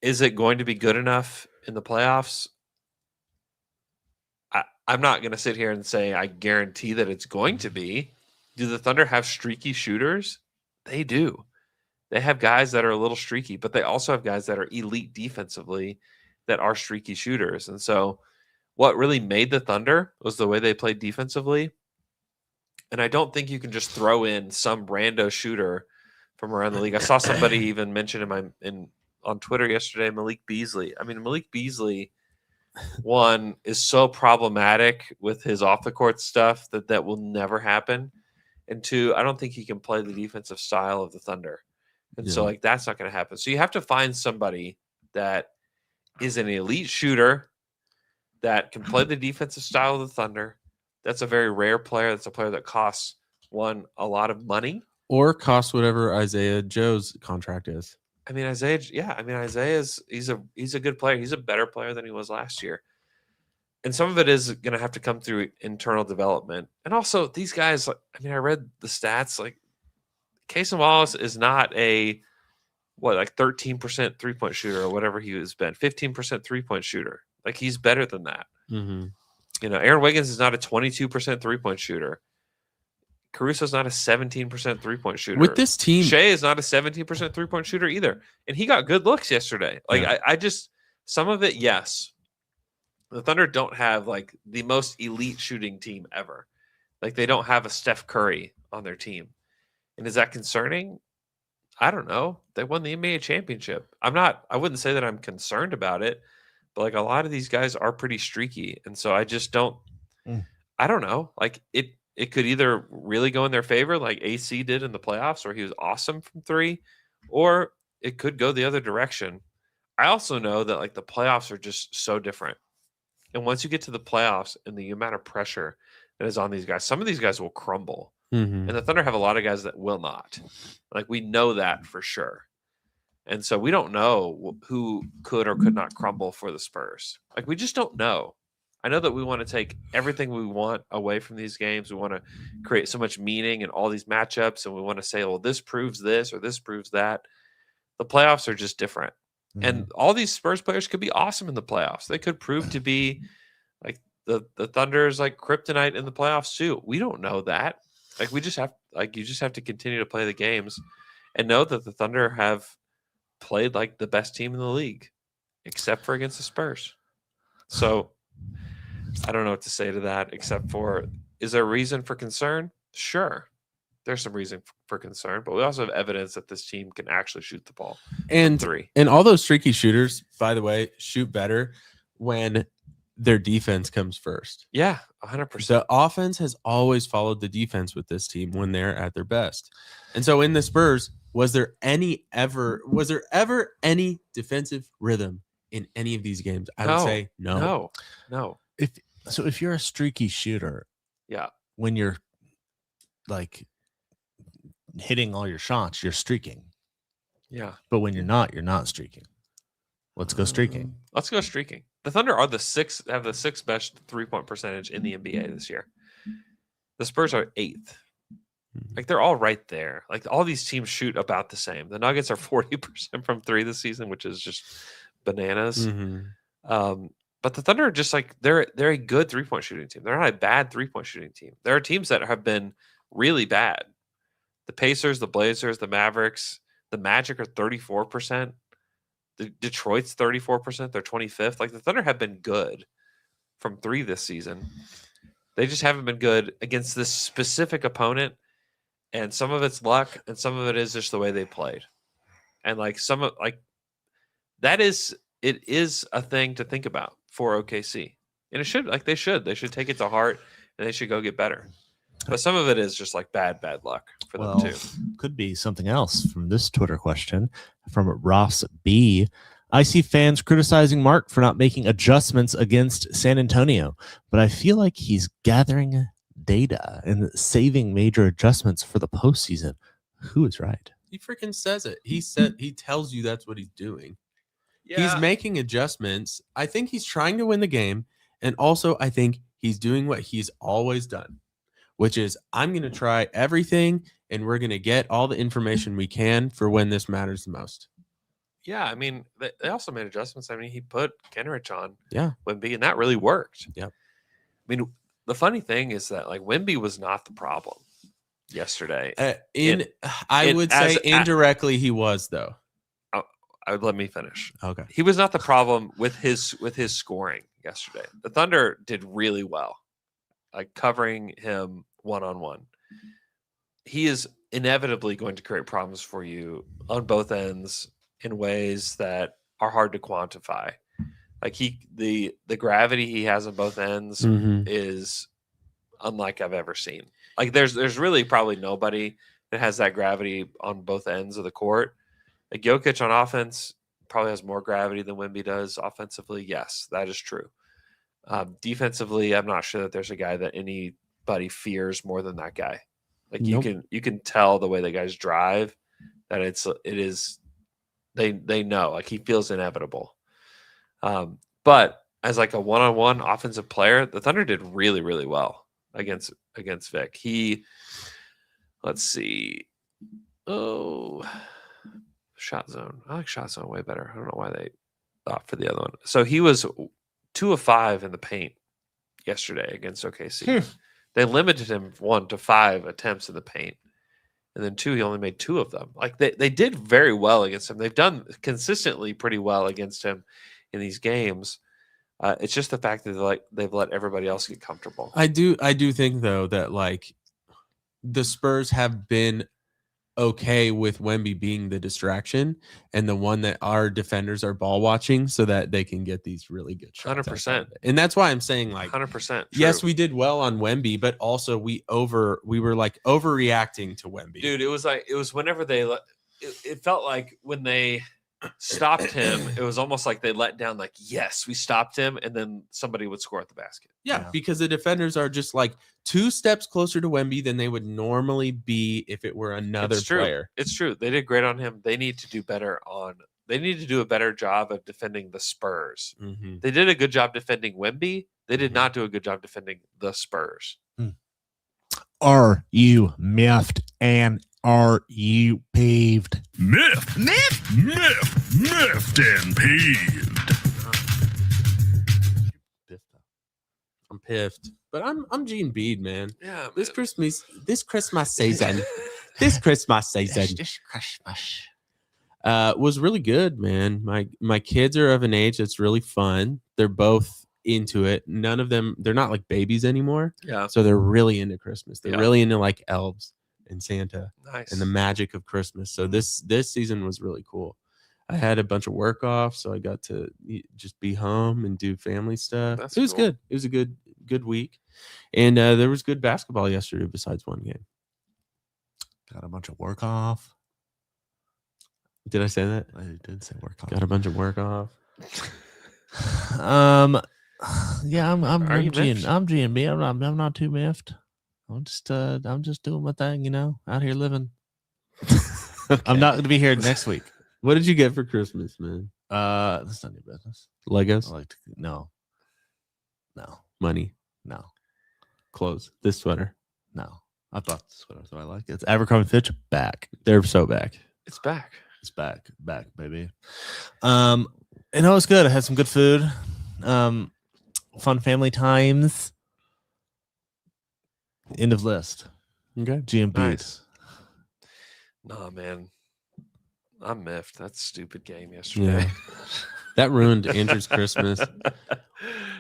Speaker 8: Is it going to be good enough in the playoffs? I'm not going to sit here and say I guarantee that it's going to be. Do the Thunder have streaky shooters? They do. They have guys that are a little streaky, but they also have guys that are elite defensively that are streaky shooters. And so what really made the Thunder was the way they played defensively. And I don't think you can just throw in some rando shooter from around the league. I saw somebody even mention on Twitter yesterday, Malik Beasley. I mean, Malik Beasley, one, is so problematic with his off the court stuff that will never happen. And 2, I don't think he can play the defensive style of the Thunder. And so that's not going to happen. So you have to find somebody that is an elite shooter that can play the defensive style of the Thunder. That's a very rare player. That's a player that costs a lot of money.
Speaker 12: Or cost whatever Isaiah Joe's contract is.
Speaker 8: I mean, Isaiah's he's a good player. He's a better player than he was last year. And some of it is going to have to come through internal development. And also these guys, I read the stats, like Cason Wallace is not a 13% 3-point shooter or whatever he has been, 15% 3-point shooter. Like, he's better than that. Aaron Wiggins is not a 22% 3-point shooter. Caruso's not a 17% 3-point shooter.
Speaker 12: With this team,
Speaker 8: Shea is not a 17% 3-point shooter either. And he got good looks yesterday. I just, some of it, yes. The Thunder don't have like the most elite shooting team ever. Like, they don't have a Steph Curry on their team. And is that concerning? I don't know. They won the NBA championship. I wouldn't say that I'm concerned about it, but like, a lot of these guys are pretty streaky. And so I just don't, I don't know. Like, it could either really go in their favor, like AC did in the playoffs, where he was awesome from 3, or it could go the other direction. I also know that like the playoffs are just so different. And once you get to the playoffs and the amount of pressure that is on these guys, some of these guys will crumble. And the Thunder have a lot of guys that will not. Like, we know that for sure. And so we don't know who could or could not crumble for the Spurs. Like, we just don't know. I know that we want to take everything we want away from these games. We want to create so much meaning in all these matchups, and we want to say, well, this proves this or this proves that. The playoffs are just different. And all these Spurs players could be awesome in the playoffs. They could prove to be like the Thunder's like kryptonite in the playoffs too. We don't know that. Like, you just have to continue to play the games and know that the Thunder have played like the best team in the league, except for against the Spurs. So I don't know what to say to that, except for, is there a reason for concern? Sure. There's some reason for concern, but we also have evidence that this team can actually shoot the ball.
Speaker 12: And
Speaker 8: 3.
Speaker 12: And all those streaky shooters, by the way, shoot better when their defense comes first.
Speaker 8: Yeah, 100%.
Speaker 12: The offense has always followed the defense with this team when they're at their best. And so in the Spurs, was there ever any defensive rhythm in any of these games? I would say no.
Speaker 10: If you're a streaky shooter, when you're like hitting all your shots, you're streaking.
Speaker 8: Yeah.
Speaker 10: But when you're not streaking. Let's go streaking.
Speaker 8: Let's go streaking. The Thunder are have the 6th best 3-point percentage in the NBA this year. The Spurs are 8th. Like, they're all right there. Like, all these teams shoot about the same. The Nuggets are 40% from 3 this season, which is just bananas. But the Thunder are just like, they're a good 3-point shooting team. They're not a bad 3-point shooting team. There are teams that have been really bad. The Pacers, the Blazers, the Mavericks, the Magic are 34%. The Detroit's 34%. They're 25th. Like, the Thunder have been good. from 3 this season. They just haven't been good against this specific opponent, and some of it's luck, and some of it is just the way they played. And like it is a thing to think about for OKC, and they should take it to heart, and they should go get better. But some of it is just like bad luck for them too.
Speaker 10: Could be something else from this Twitter question from Ross B. I see fans criticizing Mark for not making adjustments against San Antonio, but I feel like he's gathering data and saving major adjustments for the postseason. Who is right?
Speaker 12: He freaking says it. He tells you that's what he's doing.
Speaker 8: Yeah.
Speaker 12: He's making adjustments. I think he's trying to win the game, and also I think he's doing what he's always done, which is I'm going to try everything, and we're going to get all the information we can for when this matters the most.
Speaker 8: Yeah, I mean, they also made adjustments. I mean, he put Kenrich on Wemby, and that really worked.
Speaker 12: Yep.
Speaker 8: I mean, the funny thing is that like Wemby was not the problem yesterday.
Speaker 12: I would say indirectly he was, though.
Speaker 8: I would let me finish.
Speaker 12: Okay.
Speaker 8: He was not the problem with his scoring yesterday. The Thunder did really well, like covering him one-on-one. He is inevitably going to create problems for you on both ends in ways that are hard to quantify. Like the gravity he has on both ends is unlike I've ever seen. Like there's really probably nobody that has that gravity on both ends of the court. Like Jokic on offense probably has more gravity than Wemby does offensively. Yes, that is true. Defensively, I'm not sure that there's a guy that anybody fears more than that guy. Like you can tell the way the guys drive that it is. They know, like he feels inevitable. But as like a one-on-one offensive player, the Thunder did really, really well against Vic. Let's see. Shot zone. I like shot zone way better. I don't know why they thought for the other one. So he was 2 of 5 in the paint yesterday against OKC. They limited him 1 to 5 attempts in the paint. And then 2, he only made 2 of them. Like they did very well against him. They've done consistently pretty well against him in these games. It's just the fact that they've let everybody else get comfortable.
Speaker 12: I do think though that like the Spurs have been okay with Wemby being the distraction and the one that our defenders are ball watching so that they can get these really good shots.
Speaker 8: 100%.
Speaker 12: And that's why I'm saying like
Speaker 8: 100%.
Speaker 12: Yes, we did well on Wemby, but also we were like overreacting to Wemby.
Speaker 8: Dude, it was whenever it felt like when they stopped him, it was almost like they let down like, yes, we stopped him, and then somebody would score at the basket.
Speaker 12: Yeah, because the defenders are just like 2 steps closer to Wemby than they would normally be if it were another player.
Speaker 8: It's true. They did great on him. They need to do better they need to do a better job of defending the Spurs. They did a good job defending Wemby. They did not do a good job defending the Spurs.
Speaker 10: Are you miffed and are you peeved?
Speaker 11: Miffed and peeved.
Speaker 12: I'm piffed, but I'm Gene Bede, man.
Speaker 8: Yeah,
Speaker 12: this Christmas season, was really good, man. My kids are of an age that's really fun. They're both into it. None of them, they're not like babies anymore.
Speaker 8: Yeah,
Speaker 12: so they're really into Christmas. They're really into like elves and Santa,
Speaker 8: nice,
Speaker 12: and the magic of Christmas. So this season was really cool. I had a bunch of work off, so I got to just be home and do family stuff. It was good. It was a good week, and there was good basketball yesterday. Besides one game,
Speaker 10: got a bunch of work off.
Speaker 12: Did I say that?
Speaker 10: I did say work off.
Speaker 12: Got a bunch of work off.
Speaker 10: Yeah, I'm GNB. I'm not too miffed. I'm just doing my thing, out here living. Okay. I'm not going to be here next week.
Speaker 12: What did you get for Christmas, man?
Speaker 10: That's not your business.
Speaker 12: Legos?
Speaker 10: No.
Speaker 12: Money?
Speaker 10: No.
Speaker 12: Clothes? This sweater?
Speaker 10: No. I bought the sweater, so I like it. It's Abercrombie & Fitch back.
Speaker 12: They're so back.
Speaker 8: It's back.
Speaker 10: It's back, baby. And it was good. I had some good food. Fun family times. End of list.
Speaker 12: Okay.
Speaker 10: GMB.
Speaker 8: Nice. Nah, man. I'm miffed. That's a stupid game yesterday.
Speaker 12: Yeah. That ruined Andrew's Christmas.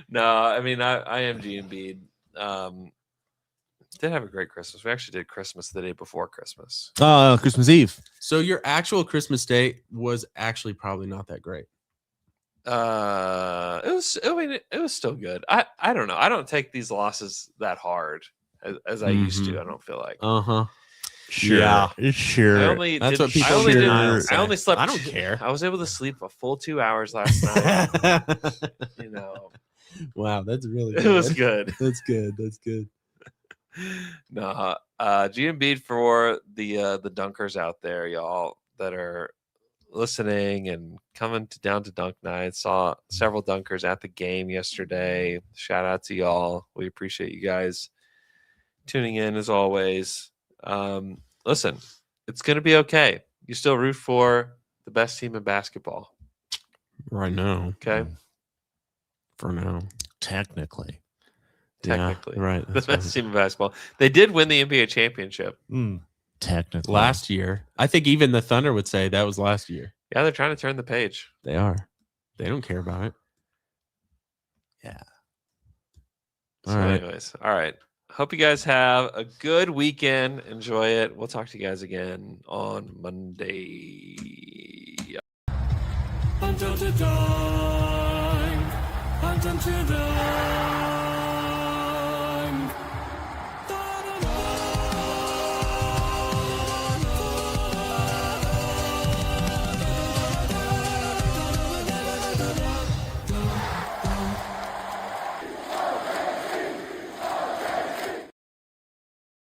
Speaker 8: No, I mean I am G Embiid. Did have a great Christmas. We actually did Christmas the day before Christmas.
Speaker 10: Christmas Eve.
Speaker 12: So your actual Christmas day was actually probably not that great.
Speaker 8: It was. I mean, it was still good. I don't know. I don't take these losses that hard as I used to. I don't feel like.
Speaker 12: Uh-huh.
Speaker 10: Sure.
Speaker 8: I
Speaker 10: Sure.
Speaker 8: only
Speaker 12: That's
Speaker 8: did,
Speaker 12: what people
Speaker 8: I only
Speaker 12: in
Speaker 8: did,
Speaker 12: denial say.
Speaker 8: I only slept.
Speaker 12: I don't care.
Speaker 8: I was able to sleep a full 2 hours last night.
Speaker 12: Wow, that's really
Speaker 8: It
Speaker 12: good.
Speaker 8: was good.
Speaker 12: That's good. That's good.
Speaker 8: No, G Embiid for the dunkers out there, y'all that are listening and coming down to dunk night. Saw several dunkers at the game yesterday. Shout out to y'all. We appreciate you guys tuning in as always. Listen, it's gonna be okay. You still root for the best team in basketball.
Speaker 12: Right now.
Speaker 8: Okay.
Speaker 12: For now.
Speaker 10: Technically.
Speaker 8: Technically.
Speaker 12: Yeah, right.
Speaker 8: The best team in basketball. They did win the NBA championship.
Speaker 10: Technically.
Speaker 12: Last year. I think even the Thunder would say that was last year.
Speaker 8: Yeah, they're trying to turn the page.
Speaker 12: They are. They don't care about it.
Speaker 10: Yeah.
Speaker 8: So anyways, all right. Hope you guys have a good weekend. Enjoy it. We'll talk to you guys again on Monday.
Speaker 11: I'm down to dunk. I'm down to dunk.